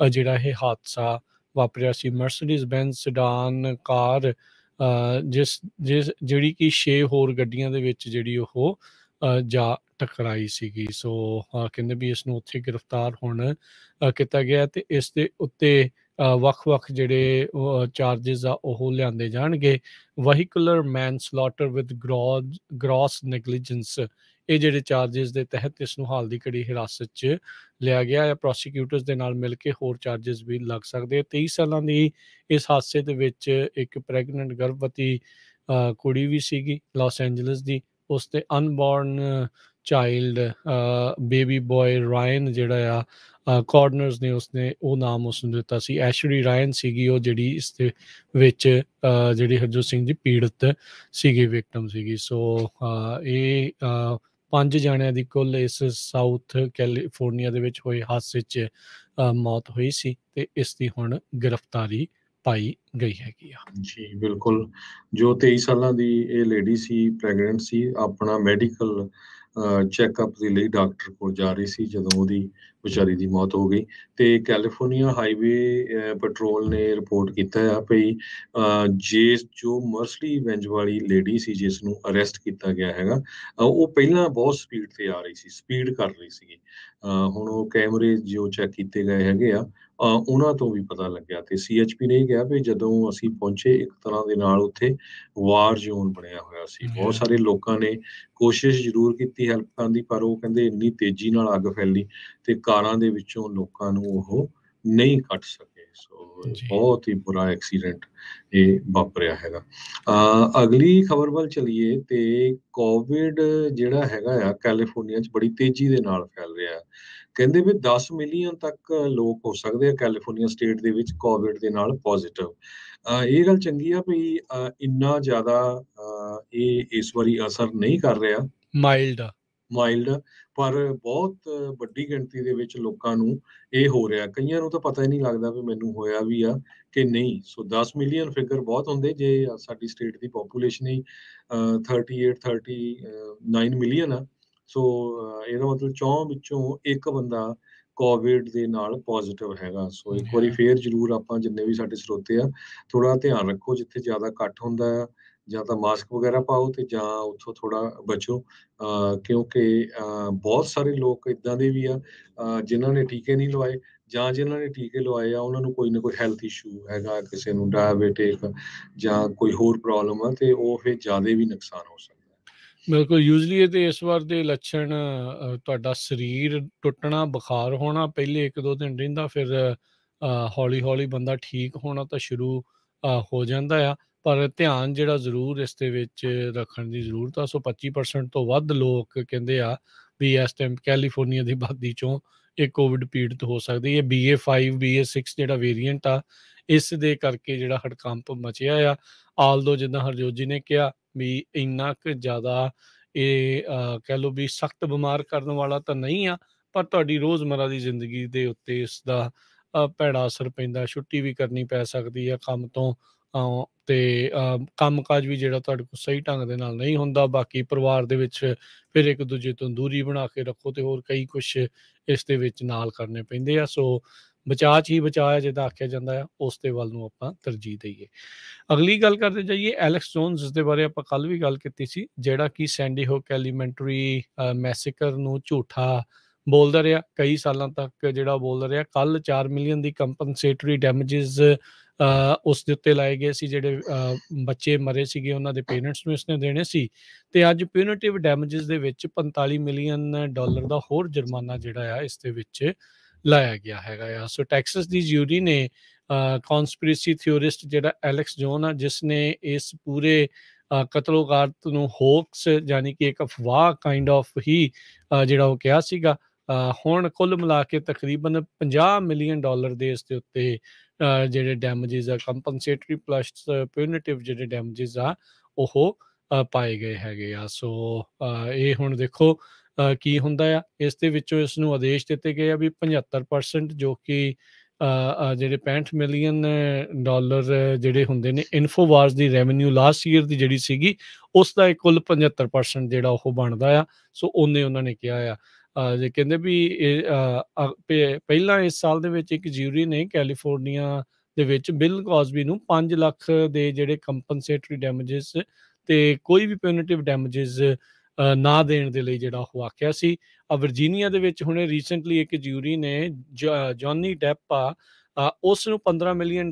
ਜਿਹੜਾ ਇਹ ਹਾਦਸਾ ਵਾਪਰਿਆ ਸੀ। ਮਰਸੀਡੀਜ਼ ਬੈਂਜ਼ ਸੈਡਾਨ ਕਾਰ ਜਿਹੜੀ ਕਿ 6 ਹੋਰ ਗੱਡੀਆਂ ਦੇ ਵਿੱਚ ਜਿਹੜੀ ਉਹ ਜਾ ਟਕਰਾਈ ਸੀਗੀ। ਸੋ ਕਹਿੰਦੇ ਵੀ ਇਸ ਨੂੰ ਉੱਥੇ ਗ੍ਰਿਫਤਾਰ ਹੁਣ ਕੀਤਾ ਗਿਆ ਤੇ ਇਸ ਦੇ ਉੱਤੇ ਵੱਖ-ਵੱਖ ਜਿਹੜੇ ਚਾਰਜਿਸ ਆ ਉਹ ਲਿਆਂਦੇ ਜਾਣਗੇ। ਵਹੀਕੂਲਰ ਮੈਨਸਲੌਟਰ ਵਿਦ ਗ੍ਰੌਸ ਨੈਗਲੀਜੈਂਸ, ਇਹ ਜਿਹੜੇ ਚਾਰਜਿਸ ਦੇ ਤਹਿਤ ਇਸ ਨੂੰ ਹਾਲ ਦੀ ਘੜੀ ਹਿਰਾਸਤ 'ਚ ਲਿਆ ਗਿਆ ਹੈ। ਪ੍ਰੋਸੀਕਿਊਟਰਸ ਦੇ ਨਾਲ ਮਿਲ ਕੇ ਹੋਰ ਚਾਰਜਿਸ ਵੀ ਲੱਗ ਸਕਦੇ। 23 ਸਾਲਾਂ ਦੀ ਇਸ ਹਾਦਸੇ ਦੇ ਵਿੱਚ ਇੱਕ ਪ੍ਰੈਗਨੈਂਟ ਗਰਭਵਤੀ ਕੁੜੀ ਵੀ ਸੀਗੀ ਲਾਸ ਐਂਜਲਸ ਦੀ। ਉਸ ਤੇ ਅਨਬੋਰਨ ਚਾਈਲਡ ਬੇਬੀ ਬॉय ਰਾਇਨ ਜਿਹੜਾ ਆ ਕਾਰਨਰਸ ਨੇ ਉਸਨੇ ਉਹ ਨਾਮ ਉਸ ਨੂੰ ਦਿੱਤਾ ਸੀ। ਐਸ਼ਰੀ ਰਾਇਨ ਸੀਗੀ ਉਹ ਜਿਹੜੀ ਇਸ ਦੇ ਵਿੱਚ ਜਿਹੜੀ ਹਰਜੋਤ ਸਿੰਘ ਜੀ ਪੀੜਤ ਸੀਗੀ, ਵਿਕਟਮ ਸੀਗੀ। ਸੋ ਇਹ 5 ਜਣਿਆਂ ਦੀ ਕੁੱਲ ਇਸ ਸਾਊਥ ਕੈਲੀਫੋਰਨੀਆ ਦੇ ਵਿੱਚ ਹੋਏ ਹਾਦਸੇ 'ਚ ਮੌਤ ਹੋਈ ਸੀ ਤੇ ਇਸ ਦੀ ਹੁਣ ਗ੍ਰਿਫਤਾਰੀ ਪਾਈ ਗਈ ਹੈਗੀ ਆ। ਜੀ ਬਿਲਕੁਲ, ਜੋ 23 ਸਾਲਾਂ ਦੀ ਇਹ ਲੇਡੀ ਸੀ, ਪ੍ਰੈਗਨੈਂਟ ਸੀ, ਆਪਣਾ ਮੈਡੀਕਲ ਚੈੱਕਅਪ ਦੇ ਲਈ ਡਾਕਟਰ ਕੋਲ ਜਾ ਰਹੀ ਸੀ ਜਦੋਂ ਉਹਦੀ ਵਿਚਾਰੀ ਦੀ ਮੌਤ ਹੋ ਗਈ। ਤੇ ਕੈਲੀਫੋਰਨੀਆ ਹਾਈਵੇ ਪੈਟਰੋਲ ਨੇ ਰਿਪੋਰਟ ਕੀਤਾ ਆ ਭਈ ਜੋ ਮਰਸਡੀ ਬੈਂਜ ਵਾਲੀ ਲੇਡੀ ਸੀ ਜਿਸ ਨੂੰ ਅਰੈਸਟ ਕੀਤਾ ਗਿਆ ਹੈਗਾ, ਉਹ ਪਹਿਲਾਂ ਬਹੁਤ ਸਪੀਡ ਤੇ ਆ ਰਹੀ ਸੀ, ਸਪੀਡ ਕਰ ਰਹੀ ਸੀਗੀ। ਹੁਣ ਉਹ ਕੈਮਰੇ ਜੋ ਚੈੱਕ ਕੀਤੇ ਗਏ ਹੈਗੇ ਆ, ਉਹਨਾਂ ਤੋਂ ਵੀ ਪਤਾ ਲੱਗਿਆ। ਤੇ CHP ਨੇ ਇਹ ਕਿਹਾ ਵੀ ਜਦੋਂ ਅਸੀਂ ਪਹੁੰਚੇ ਇੱਕ ਤਰ੍ਹਾਂ ਦੇ ਨਾਲ ਉੱਥੇ ਵਾਰ ਜ਼ੋਨ ਬਣਿਆ ਹੋਇਆ ਸੀ। ਬਹੁਤ ਸਾਰੇ ਲੋਕਾਂ ਨੇ ਕੋਸ਼ਿਸ਼ ਜ਼ਰੂਰ ਕੀਤੀ ਹੈਲਪ ਕਰਨ ਦੀ, ਪਰ ਉਹ ਕਹਿੰਦੇ ਇੰਨੀ ਤੇਜ਼ੀ ਨਾਲ ਅੱਗ ਫੈਲੀ ਤੇ ਕਾਰਾਂ ਦੇ ਵਿੱਚੋਂ ਲੋਕਾਂ ਨੂੰ ਉਹ ਨਹੀਂ ਕੱਢ ਸਕੇ। ਸੋ ਬਹੁਤ ਹੀ ਬੁਰਾ ਐਕਸੀਡੈਂਟ ਇਹ ਵਾਪਰਿਆ ਹੈਗਾ। ਅਗਲੀ ਖਬਰ ਵੱਲ ਚਲੀਏ ਤੇ ਕੋਵਿਡ ਜਿਹੜਾ ਹੈਗਾ ਆ ਕੈਲੀਫੋਰਨੀਆ 'ਚ ਬੜੀ ਤੇਜ਼ੀ ਦੇ ਨਾਲ ਫੈਲ ਰਿਹਾ ਹੈ। ਕਹਿੰਦੇ ਵੀ 10 ਮਿਲੀਅਨ ਤੱਕ ਲੋਕ ਹੋ ਸਕਦੇ ਆ ਕੈਲੀਫੋਰਨੀਆ ਸਟੇਟ ਦੇ ਵਿੱਚ ਕੋਵਿਡ ਦੇ ਨਾਲ ਪੋਜ਼ਿਟਿਵ। ਇਹ ਗੱਲ ਚੰਗੀ ਆ ਵੀ ਇੰਨਾ ਜ਼ਿਆਦਾ ਇਹ ਇਸ ਵਾਰੀ ਅਸਰ ਨਹੀਂ ਕਰ ਰਿਹਾ, ਮਾਈਲਡ ਆ। ਮਾਈਲਡ, ਪਰ ਬਹੁਤ ਵੱਡੀ ਗਿਣਤੀ ਦੇ ਵਿੱਚ ਲੋਕਾਂ ਨੂੰ ਇਹ ਹੋ ਰਿਹਾ। ਕਈਆਂ ਨੂੰ ਤਾਂ ਪਤਾ ਹੀ ਨਹੀਂ ਲੱਗਦਾ ਵੀ ਮੈਨੂੰ ਹੋਇਆ ਵੀ ਆ ਕਿ ਨਹੀਂ। ਸੋ 10 ਮਿਲੀਅਨ ਫਿਗਰ ਬਹੁਤ ਹੁੰਦੇ ਜੇ ਸਾਡੀ ਸਟੇਟ ਦੀ ਪੋਪੂਲੇਸ਼ਨ ਹੀ 39 ਮਿਲੀਅਨ ਆ। ਸੋ ਇਹਦਾ ਮਤਲਬ 4 ਵਿੱਚੋਂ ਇੱਕ ਬੰਦਾ ਕੋਵਿਡ ਦੇ ਨਾਲ ਪੋਜ਼ਿਟਿਵ ਹੈਗਾ। ਸੋ ਇੱਕ ਵਾਰੀ ਫੇਰ ਜ਼ਰੂਰ ਆਪਾਂ ਜਿੰਨੇ ਵੀ ਸਾਡੇ ਸਰੋਤੇ ਆ ਥੋੜਾ ਧਿਆਨ ਰੱਖੋ, ਜਿੱਥੇ ਜ਼ਿਆਦਾ ਇਕੱਠ ਹੁੰਦਾ ਆ ਜਾਂ ਤਾਂ ਮਾਸਕ ਵਗੈਰਾ ਪਾਓ ਤੇ ਜਾਂ ਉੱਥੋਂ ਥੋੜਾ ਬਚੋ, ਕਿਉਂਕਿ ਬਹੁਤ ਸਾਰੇ ਲੋਕ ਇੱਦਾਂ ਦੇ ਵੀ ਆ ਜਿਨ੍ਹਾਂ ਨੇ ਟੀਕੇ ਨਹੀਂ ਲਵਾਏ ਜਾਂ ਜਿਨ੍ਹਾਂ ਨੇ ਟੀਕੇ ਲਵਾਏ ਆ ਉਹਨਾਂ ਨੂੰ ਕੋਈ ਨਾ ਕੋਈ ਹੈਲਥ ਇਸ਼ੂ ਹੈਗਾ, ਕਿਸੇ ਨੂੰ ਡਾਇਬੀਟਿਕ ਜਾਂ ਕੋਈ ਹੋਰ ਪ੍ਰੋਬਲਮ ਆ ਤੇ ਉਹ ਫਿਰ ਜ਼ਿਆਦਾ ਵੀ ਨੁਕਸਾਨ ਹੋ ਸਕਦਾ। ਬਿਲਕੁਲ, ਯੂਜਲੀ ਇਹਦੇ ਇਸ ਵਾਰ ਦੇ ਲੱਛਣ ਤੁਹਾਡਾ ਸਰੀਰ ਟੁੱਟਣਾ, ਬੁਖਾਰ ਹੋਣਾ, ਪਹਿਲੇ 1-2 ਦਿਨ ਰਹਿੰਦਾ, ਫਿਰ ਹੌਲੀ-ਹੌਲੀ ਬੰਦਾ ਠੀਕ ਹੋਣਾ ਤਾਂ ਸ਼ੁਰੂ ਹੋ ਜਾਂਦਾ ਆ। ਪਰ ਧਿਆਨ ਜਿਹੜਾ ਜ਼ਰੂਰ ਇਸ ਦੇ ਵਿੱਚ ਰੱਖਣ ਦੀ ਜ਼ਰੂਰਤ ਆ। ਸੋ 25% ਤੋਂ ਵੱਧ ਲੋਕ ਕਹਿੰਦੇ ਆ ਵੀ ਇਸ ਟਾਈਮ ਕੈਲੀਫੋਰਨੀਆ ਦੀ ਆਬਾਦੀ 'ਚੋਂ ਇਹ ਕੋਵਿਡ ਪੀੜਤ ਹੋ ਸਕਦੀ ਹੈ। BA.5 BA.6 ਜਿਹੜਾ ਵੇਰੀਐਂਟ ਆ, ਇਸ ਦੇ ਕਰਕੇ ਜਿਹੜਾ ਹੜਕੰਪ ਮਚਿਆ ਆ। ਆਲਦੋ ਜਿੱਦਾਂ ਹਰਜੋਤ ਜੀ ਨੇ ਕਿਹਾ ਵੀ ਇੰਨਾ ਕੁ ਜ਼ਿਆਦਾ ਇਹ ਕਹਿ ਲਓ ਵੀ ਸਖਤ ਬਿਮਾਰ ਕਰਨ ਵਾਲਾ ਤਾਂ ਨਹੀਂ ਆ, ਪਰ ਤੁਹਾਡੀ ਰੋਜ਼ਮਰਾ ਦੀ ਜ਼ਿੰਦਗੀ ਦੇ ਉੱਤੇ ਇਸ ਦਾ ਭੈੜਾ ਅਸਰ ਪੈਂਦਾ। ਛੁੱਟੀ ਵੀ ਕਰਨੀ ਪੈ ਸਕਦੀ ਆ ਕੰਮ ਤੋਂ, ਤੇ ਕੰਮਕਾਜ ਵੀ ਜਿਹੜਾ ਤੁਹਾਡੇ ਕੋਲ ਸਹੀ ਢੰਗ ਦੇ ਨਾਲ ਨਹੀਂ ਹੁੰਦਾ। ਬਾਕੀ ਪਰਿਵਾਰ ਦੇ ਵਿੱਚ ਫਿਰ ਇੱਕ ਦੂਜੇ ਤੋਂ ਦੂਰੀ ਬਣਾ ਕੇ ਰੱਖੋ ਤੇ ਹੋਰ ਕਈ ਕੁਛ ਇਸ ਦੇ ਵਿੱਚ ਨਾਲ ਕਰਨੇ ਪੈਂਦੇ ਆ। ਸੋ ਬਚਾਅ 'ਚ ਹੀ ਬਚਾਅ ਹੈ ਜਿੱਦਾਂ ਆਖਿਆ ਜਾਂਦਾ ਆ, ਉਸ ਦੇ ਵੱਲ ਨੂੰ ਆਪਾਂ ਤਰਜੀਹ ਦੇਈਏ। ਅਗਲੀ ਗੱਲ ਕਰਦੇ ਜਾਈਏ, ਐਲੈਕਸ ਜੋਨਸ, ਜਿਸ ਦੇ ਬਾਰੇ ਆਪਾਂ ਕੱਲ੍ਹ ਵੀ ਗੱਲ ਕੀਤੀ ਸੀ, ਜਿਹੜਾ ਕਿ ਸੈਂਡੀ ਹੁੱਕ ਐਲੀਮੈਂਟਰੀ ਮੈਸੇਕਰ ਨੂੰ ਝੂਠਾ ਬੋਲਦਾ ਰਿਹਾ ਕਈ ਸਾਲਾਂ ਤੱਕ, ਜਿਹੜਾ ਬੋਲਦਾ ਰਿਹਾ। ਕੱਲ੍ਹ 4 ਮਿਲੀਅਨ ਦੀ ਕੰਪਨਸੇਟਰੀ ਡੈਮੇਜਿਸ ਉਸ ਦੇ ਉੱਤੇ ਲਾਏ ਗਏ ਸੀ, ਜਿਹੜੇ ਬੱਚੇ ਮਰੇ ਸੀਗੇ ਉਹਨਾਂ ਦੇ ਪੇਰੈਂਟਸ ਨੂੰ ਇਸਨੇ ਦੇਣੇ ਸੀ। ਤੇ ਅੱਜ ਪਿਊਨਿਟਿਵ ਡੈਮੇਜਿਸ ਦੇ ਵਿੱਚ $45 ਮਿਲੀਅਨ ਦਾ ਹੋਰ ਜੁਰਮਾਨਾ ਜਿਹੜਾ ਆ ਇਸ ਦੇ ਵਿੱਚ ਲਾਇਆ ਗਿਆ ਹੈਗਾ ਆ। ਸੋ ਟੈਕਸਸ ਦੀ ਜਿਊਰੀ ਨੇ ਕੌਨਸਪੀਰੇਸੀ ਥਿਓਰਿਸਟ ਜਿਹੜਾ ਐਲੈਕਸ ਜੋਨ ਆ, ਜਿਸ ਨੇ ਇਸ ਪੂਰੇ ਕਤਲੋਗਾਰਤ ਨੂੰ ਹੋਕਸ ਯਾਨੀ ਕਿ ਇੱਕ ਅਫਵਾਹ ਕਾਈਂਡ ਆਫ ਹੀ ਜਿਹੜਾ ਉਹ ਕਿਹਾ ਸੀਗਾ, ਹੁਣ ਕੁੱਲ ਮਿਲਾ ਕੇ ਤਕਰੀਬਨ $50 ਮਿਲੀਅਨ ਦੇ ਇਸ ਦੇ ਉੱਤੇ ਜਿਹੜੇ ਡੈਮੇਜਿਸ ਆ, ਕੰਪਨਸੇਟਰੀ ਪਲੱਸ ਪਿਊਨਿਟਿਵ ਜਿਹੜੇ ਡੈਮੇਜਿਸ ਆ ਉਹ ਪਾਏ ਗਏ ਹੈਗੇ ਆ। ਸੋ ਇਹ ਹੁਣ ਦੇਖੋ ਕੀ ਹੁੰਦਾ ਆ। ਇਸ ਦੇ ਵਿੱਚੋਂ ਇਸ ਨੂੰ ਆਦੇਸ਼ ਦਿੱਤੇ ਗਏ ਆ ਵੀ 75% ਜੋ ਕਿ ਜਿਹੜੇ $65 ਮਿਲੀਅਨ ਜਿਹੜੇ ਹੁੰਦੇ ਨੇ ਇਨਫੋਵਾਰਸ ਦੀ ਰੈਵਨਿਊ ਲਾਸਟ ਈਅਰ ਦੀ ਜਿਹੜੀ ਸੀਗੀ, ਉਸ ਦਾ ਕੁੱਲ 75% ਜਿਹੜਾ ਉਹ ਬਣਦਾ ਆ। ਸੋ ਉਹਨੇ ਉਹਨਾਂ ਨੇ ਕਿਹਾ ਆ। ਜੇ ਕਹਿੰਦੇ ਵੀ ਪਹਿਲਾਂ ਇਸ ਸਾਲ ਦੇ ਵਿੱਚ ਇੱਕ ਜਿਊਰੀ ਨੇ ਕੈਲੀਫੋਰਨੀਆ ਦੇ ਵਿੱਚ ਬਿਲ ਕੌਸਬੀ ਨੂੰ 5 ਲੱਖ ਦੇ ਜਿਹੜੇ ਕੰਪਨਸੇਟਰੀ ਡੈਮੇਜਿਸ ਤੇ ਕੋਈ ਵੀ ਪਿਊਨਿਟਿਵ ਡੈਮੇਜਿਸ ਨਾ ਦੇਣ ਦੇ ਲਈ ਜਿਹੜਾ ਉਹ ਆਖਿਆ ਸੀ। ਵਰਜੀਨੀਆ ਦੇ ਵਿੱਚ ਹੁਣੇ ਰੀਸੈਂਟਲੀ ਇੱਕ ਜਿਊਰੀ ਨੇ ਜੌਨੀ ਡੈਪ ਆ ਉਸ ਨੂੰ $15 ਮਿਲੀਅਨ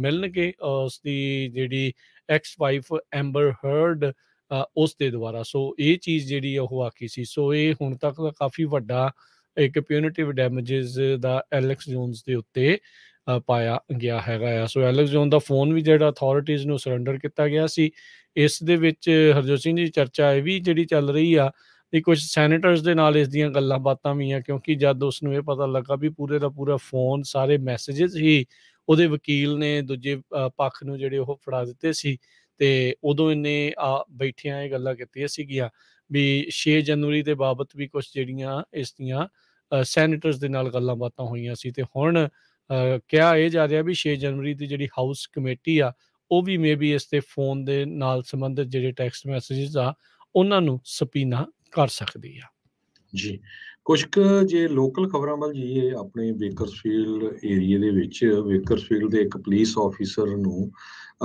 ਮਿਲਣਗੇ ਉਸ ਦੀ ਜਿਹੜੀ ਐਕਸ ਵਾਈਫ ਐਂਬਰ ਹਰਡ ਉਸ ਦੇ ਦੁਆਰਾ। ਸੋ ਇਹ ਚੀਜ਼ ਜਿਹੜੀ ਉਹ ਆਖੀ ਸੀ। ਸੋ ਇਹ ਹੁਣ ਤੱਕ ਦਾ ਕਾਫੀ ਵੱਡਾ ਇੱਕ ਪਿਊਨਿਟਿਵ ਡੈਮੇਜਿਸ ਦਾ ਐਲੈਕਸ ਜੋਨਸ ਦੇ ਉੱਤੇ ਪਾਇਆ ਗਿਆ ਹੈਗਾ ਆ। ਸੋ ਐਲੈਕਸ ਜੋਨ ਦਾ ਫੋਨ ਵੀ ਜਿਹੜਾ ਅਥਾਰਟੀਜ਼ ਨੂੰ ਸਰੈਂਡਰ ਕੀਤਾ ਗਿਆ ਸੀ। ਇਸ ਦੇ ਵਿੱਚ ਹਰਜੋਤ ਸਿੰਘ ਜੀ ਚਰਚਾ ਇਹ ਵੀ ਜਿਹੜੀ ਚੱਲ ਰਹੀ ਆ ਵੀ ਕੁਝ ਸੈਨੇਟਰਸ ਦੇ ਨਾਲ ਇਸ ਦੀਆਂ ਗੱਲਾਂ ਬਾਤਾਂ ਵੀ ਆ, ਕਿਉਂਕਿ ਜਦ ਉਸ ਨੂੰ ਇਹ ਪਤਾ ਲੱਗਾ ਵੀ ਪੂਰੇ ਦਾ ਪੂਰਾ ਫੋਨ ਸਾਰੇ ਮੈਸੇਜਿਸ ਹੀ ਉਹਦੇ ਵਕੀਲ ਨੇ ਦੂਜੇ ਪੱਖ ਨੂੰ ਜਿਹੜੇ ਉਹ ਫੜਾ ਦਿੱਤੇ ਸੀ, ਤੇ ਉਦੋਂ ਇਹਨੇ ਬੈਠਿਆਂ ਇਹ ਗੱਲਾਂ ਕੀਤੀਆਂ ਸੀਗੀਆਂ ਵੀ 6 ਜਨਵਰੀ ਦੇ ਬਾਬਤ ਵੀ ਕੁਝ ਜਿਹੜੀਆਂ ਇਸ ਦੀਆਂ ਸੈਨੇਟਰਸ ਦੇ ਨਾਲ ਗੱਲਾਂ ਬਾਤਾਂ ਹੋਈਆਂ ਸੀ। ਤੇ ਹੁਣ ਕਿਹਾ ਇਹ ਜਾ ਰਿਹਾ ਵੀ 6 ਜਨਵਰੀ ਦੀ ਜਿਹੜੀ ਹਾਊਸ ਕਮੇਟੀ ਆ ਉਹ ਵੀ ਮੇਬੀ ਇਸ ਤੇ ਫੋਨ ਦੇ ਨਾਲ ਸੰਬੰਧਿਤ ਜਿਹੜੇ ਟੈਕਸਟ ਮੈਸੇਜਿਸ ਆ ਉਹਨਾਂ ਨੂੰ ਸਪੀਨਾ ਕਰ ਸਕਦੀ ਆ। ਜੀ, ਕੁਛ ਕੁ ਜੇ ਲੋਕਲ ਖਬਰਾਂ ਵੱਲ ਜਾਈਏ, ਆਪਣੇ ਬੇਕਰਸਫੀਲਡ ਏਰੀਏ ਦੇ ਵਿੱਚ ਬੇਕਰਸਫੀਲਡ ਦੇ ਇੱਕ ਪੁਲਿਸ ਆਫੀਸਰ ਨੂੰ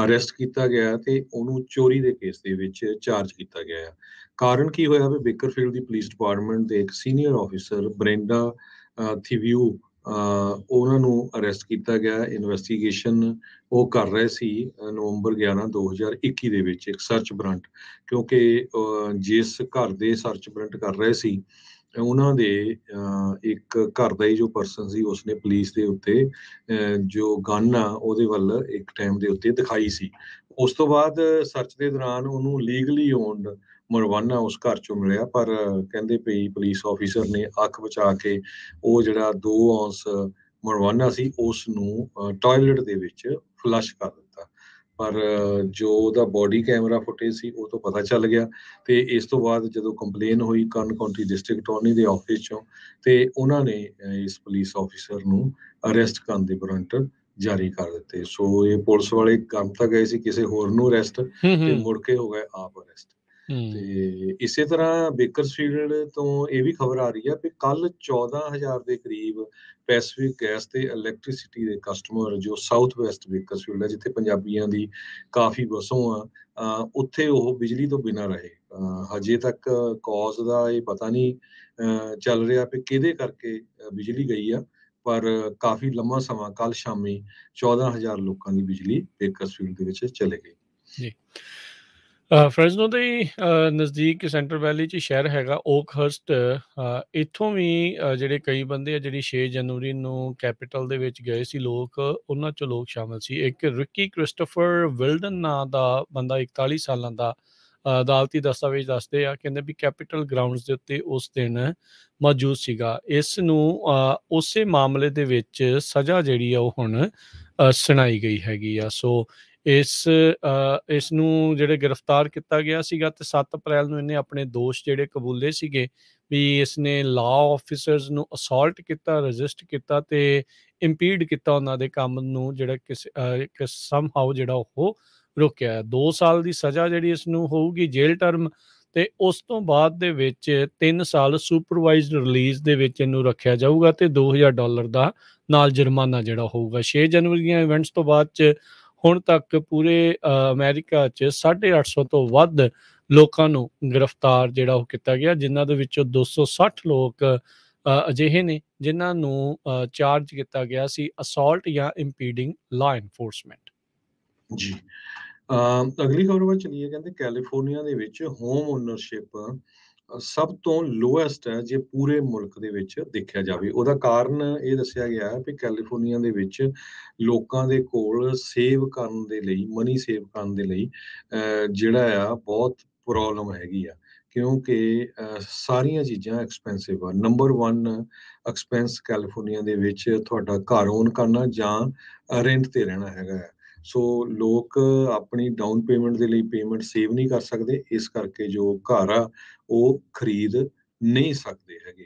ਅਰੈਸਟ ਕੀਤਾ ਗਿਆ ਤੇ ਉਹਨੂੰ ਚੋਰੀ ਦੇ ਕੇਸ ਦੇ ਵਿੱਚ ਚਾਰਜ ਕੀਤਾ ਗਿਆ ਹੈ। ਕਾਰਨ ਕੀ ਹੋਇਆ ਵੀ ਬੇਕਰਫੀਲਡ ਦੀ ਪੁਲਿਸ ਡਿਪਾਰਟਮੈਂਟ ਦੇ ਇੱਕ ਸੀਨੀਅਰ ਆਫੀਸਰ ਬ੍ਰੈਂਡਾ ਥਿਵਿਊ, ਉਹਨਾਂ ਨੂੰ ਅਰੈਸਟ ਕੀਤਾ ਗਿਆ। ਇਨਵੈਸਟੀਗੇਸ਼ਨ ਉਹ ਕਰ ਰਹੇ ਸੀ ਨਵੰਬਰ 11 2021 ਦੇ ਵਿੱਚ ਇੱਕ ਸਰਚ ਵਾਰੰਟ, ਕਿਉਂਕਿ ਜਿਸ ਘਰ ਦੇ ਸਰਚ ਵਾਰੰਟ ਕਰ ਰਹੇ ਸੀ ਉਹਨਾਂ ਦੇ ਇੱਕ ਘਰ ਦਾ ਹੀ ਜੋ ਪਰਸਨ ਸੀ ਉਸਨੇ ਪੁਲਿਸ ਦੇ ਉੱਤੇ ਜੋ ਗਨ ਆ ਉਹਦੇ ਵੱਲ ਇੱਕ ਟਾਈਮ ਦੇ ਉੱਤੇ ਦਿਖਾਈ ਸੀ। ਉਸ ਤੋਂ ਬਾਅਦ ਸਰਚ ਦੇ ਦੌਰਾਨ ਉਹਨੂੰ ਲੀਗਲੀ ਓਨਡ ਮਰਵਾਨਾ ਉਸ ਘਰ ਚੋਂ ਮਿਲਿਆ, ਪਰ ਕਹਿੰਦੇ ਪਈ ਪੁਲਿਸ ਆਫੀਸਰ ਨੇ ਅੱਖ ਬਚਾ ਕੇ ਉਹ ਜਿਹੜਾ 2 ਔਂਸ ਮਰਵਾਨਾ ਸੀ ਉਸ ਨੂੰ ਟਾਇਲਟ ਦੇ ਵਿੱਚ ਫਲਸ਼ ਕਰ ਦਿੱਤਾ। ਪਰ ਜੋ ਉਹਦਾ ਬੋਡੀ ਕੈਮਰਾ ਫੁਟੇਜ ਸੀ ਉਹ ਤੋਂ ਪਤਾ ਚੱਲ ਗਿਆ, ਤੇ ਇਸ ਤੋਂ ਬਾਅਦ ਜਦੋਂ ਕੰਪਲੇਨ ਹੋਈ ਕਰਨ ਕਾਉਂਟੀ ਡਿਸਟ੍ਰਿਕਟ ਅਟਾਰਨੀ ਦੇ ਆਫਿਸ ਚੋਂ, ਤੇ ਉਹਨਾਂ ਨੇ ਇਸ ਪੁਲਿਸ ਆਫੀਸਰ ਨੂੰ ਅਰੈਸਟ ਕਰਨ ਦੇ ਵਾਰੰਟ ਜਾਰੀ ਕਰ ਦਿੱਤੇ। ਸੋ ਇਹ ਪੁਲਿਸ ਵਾਲੇ ਕੰਮ ਤਾਂ ਗਏ ਸੀ ਕਿਸੇ ਹੋਰ ਨੂੰ ਅਰੈਸਟ, ਤੇ ਮੁੜ ਕੇ ਹੋ ਗਏ ਆਪ ਅਰੈਸਟ। ਤੇ ਇਸੇ ਤਰ੍ਹਾਂ ਬੇਕਰਸਫੀਲਡ ਤੋਂ ਇਹ ਵੀ ਖਬਰ ਆ ਰਹੀ ਹੈ ਕਿ ਕੱਲ 14,000 ਦੇ ਕਰੀਬ ਪੈਸੀਫਿਕ ਗੈਸ ਤੇ ਇਲੈਕਟ੍ਰਿਸਿਟੀ ਦੇ ਕਸਟਮਰ ਜੋ ਸਾਊਥ ਵੈਸਟ ਬੇਕਰਸਫੀਲਡ ਹੈ, ਜਿੱਥੇ ਪੰਜਾਬੀਆਂ ਦੀ ਕਾਫੀ ਵਸੋਂ ਆ, ਉੱਥੇ ਉਹ ਬਿਜਲੀ ਤੋਂ ਬਿਨਾਂ ਰਹੇ। ਹਜੇ ਤੱਕ ਕੌਜ਼ ਦਾ ਇਹ ਪਤਾ ਨਹੀਂ ਚੱਲ ਰਿਹਾ ਕਿ ਕਿਹਦੇ ਕਰਕੇ ਬਿਜਲੀ ਗਈ ਆ, ਪਰ ਕਾਫੀ ਲੰਮਾ ਸਮਾਂ ਕੱਲ ਸ਼ਾਮੀ 14,000 ਲੋਕਾਂ ਦੀ ਬਿਜਲੀ ਬੇਕਰਸਫੀਲਡ ਦੇ ਵਿੱਚ ਚਲੇ ਗਈ। ਜੀ ਫਰੈਜ਼ਨੋ ਦੇ ਨਜ਼ਦੀਕ ਸੈਂਟਰ ਵੈਲੀ 'ਚ ਸ਼ਹਿਰ ਹੈਗਾ ਓਕਹਰਸਟ। ਇੱਥੋਂ ਵੀ ਜਿਹੜੇ ਕਈ ਬੰਦੇ ਆ ਜਿਹੜੀ 6 ਜਨਵਰੀ ਨੂੰ ਕੈਪੀਟਲ ਦੇ ਵਿੱਚ ਗਏ ਸੀ ਲੋਕ, ਉਹਨਾਂ 'ਚੋਂ ਲੋਕ ਸ਼ਾਮਲ ਸੀ। ਇੱਕ ਰਿੱਕੀ ਕ੍ਰਿਸਟੋਫਰ ਵਿਲਡਨ ਨਾਂ ਦਾ ਬੰਦਾ 41 ਸਾਲਾਂ ਦਾ, ਅਦਾਲਤੀ ਦਸਤਾਵੇਜ਼ ਦੱਸਦੇ ਆ, ਕਹਿੰਦੇ ਵੀ ਕੈਪੀਟਲ ਗਰਾਊਂਡਸ ਦੇ ਉੱਤੇ ਉਸ ਦਿਨ ਮੌਜੂਦ ਸੀਗਾ। ਇਸ ਨੂੰ ਉਸੇ ਮਾਮਲੇ ਦੇ ਵਿੱਚ ਸਜ਼ਾ ਜਿਹੜੀ ਆ ਉਹ ਹੁਣ ਸੁਣਾਈ ਗਈ ਹੈਗੀ ਆ। ਸੋ ਇਸ ਨੂੰ ਜਿਹੜੇ ਗ੍ਰਿਫਤਾਰ ਕੀਤਾ ਗਿਆ ਸੀਗਾ, ਤੇ 7 ਅਪ੍ਰੈਲ ਨੂੰ ਇਹਨੇ ਆਪਣੇ ਦੋਸ਼ ਜਿਹੜੇ ਕਬੂਲੇ ਸੀਗੇ ਵੀ ਇਸਨੇ ਲਾਅ ਆਫਿਸਰਸ ਨੂੰ ਅਸੌਲਟ ਕੀਤਾ, ਰਜਿਸਟ ਕੀਤਾ ਤੇ ਇੰਪੀਡ ਕੀਤਾ ਉਹਨਾਂ ਦੇ ਕੰਮ ਨੂੰ, ਜਿਹੜਾ ਕਿਸੇ ਸਮਹਾਉ ਜਿਹੜਾ ਉਹ ਰੋਕਿਆ। 2 ਸਾਲ ਦੀ ਸਜ਼ਾ ਜਿਹੜੀ ਇਸ ਨੂੰ ਹੋਊਗੀ, ਜੇਲ੍ਹ ਟਰਮ, ਤੇ ਉਸ ਤੋਂ ਬਾਅਦ ਦੇ ਵਿੱਚ 3 ਸਾਲ ਸੁਪਰਵਾਈਜ਼ਡ ਰਿਲੀਜ਼ ਦੇ ਵਿੱਚ ਇਹਨੂੰ ਰੱਖਿਆ ਜਾਊਗਾ, ਤੇ $2,000 ਦਾ ਨਾਲ ਜੁਰਮਾਨਾ ਜਿਹੜਾ ਹੋਊਗਾ। 6 ਜਨਵਰੀ ਦੀਆਂ ਇਵੈਂਟਸ ਤੋਂ ਬਾਅਦ 'ਚ ਹੁਣ ਤੱਕ ਪੂਰੇ ਅਮਰੀਕਾ 'ਚ 850 ਤੋਂ ਵੱਧ ਲੋਕਾਂ ਨੂੰ ਗ੍ਰਿਫਤਾਰ ਜਿਹੜਾ ਉਹ ਕੀਤਾ ਗਿਆ, ਜਿਨ੍ਹਾਂ ਦੇ ਵਿੱਚੋਂ 260 ਲੋਕ ਅਜਿਹੇ ਨੇ ਜਿਨ੍ਹਾਂ ਨੂੰ ਚਾਰਜ ਕੀਤਾ ਗਿਆ ਸੀ ਅਸੌਲਟ ਜਾਂ ਇੰਪੀਡਿੰਗ ਲਾਅ ਇਨਫੋਰਸਮੈਂਟ। ਜੀ ਅਗਲੀ ਖਬਰ ਵੱਲ ਚਲੀਏ। ਕਹਿੰਦੇ ਕੈਲੀਫੋਰਨੀਆ ਦੇ ਵਿੱਚ ਹੋਮ ਓਨਰਸ਼ਿਪ ਸਭ ਤੋਂ ਲੋਐਸਟ ਹੈ ਜੇ ਪੂਰੇ ਮੁਲਕ ਦੇ ਵਿੱਚ ਦੇਖਿਆ ਜਾਵੇ। ਉਹਦਾ ਕਾਰਨ ਇਹ ਦੱਸਿਆ ਗਿਆ ਹੈ ਕਿ ਕੈਲੀਫੋਰਨੀਆ ਦੇ ਵਿੱਚ ਲੋਕਾਂ ਦੇ ਕੋਲ ਸੇਵ ਕਰਨ ਦੇ ਲਈ, ਮਨੀ ਸੇਵ ਕਰਨ ਦੇ ਲਈ ਜਿਹੜਾ ਆ ਬਹੁਤ ਪ੍ਰੋਬਲਮ ਹੈਗੀ ਆ, ਕਿਉਂਕਿ ਸਾਰੀਆਂ ਚੀਜ਼ਾਂ ਐਕਸਪੈਂਸਿਵ ਆ। ਨੰਬਰ 1 ਐਕਸਪੈਂਸ ਕੈਲੀਫੋਰਨੀਆ ਦੇ ਵਿੱਚ ਤੁਹਾਡਾ ਘਰ ਓਨ ਕਰਨਾ ਜਾਂ ਰੈਂਟ ਤੇ ਰਹਿਣਾ ਹੈਗਾ ਆ। ਸੋ ਲੋਕ ਆਪਣੀ ਡਾਊਨ ਪੇਮੈਂਟ ਦੇ ਲਈ ਪੇਮੈਂਟ ਸੇਵ ਨਹੀਂ ਕਰ ਸਕਦੇ, ਇਸ ਕਰਕੇ ਜੋ ਘਰ ਆ ਉਹ ਖਰੀਦ ਨਹੀਂ ਸਕਦੇ ਹੈਗੇ।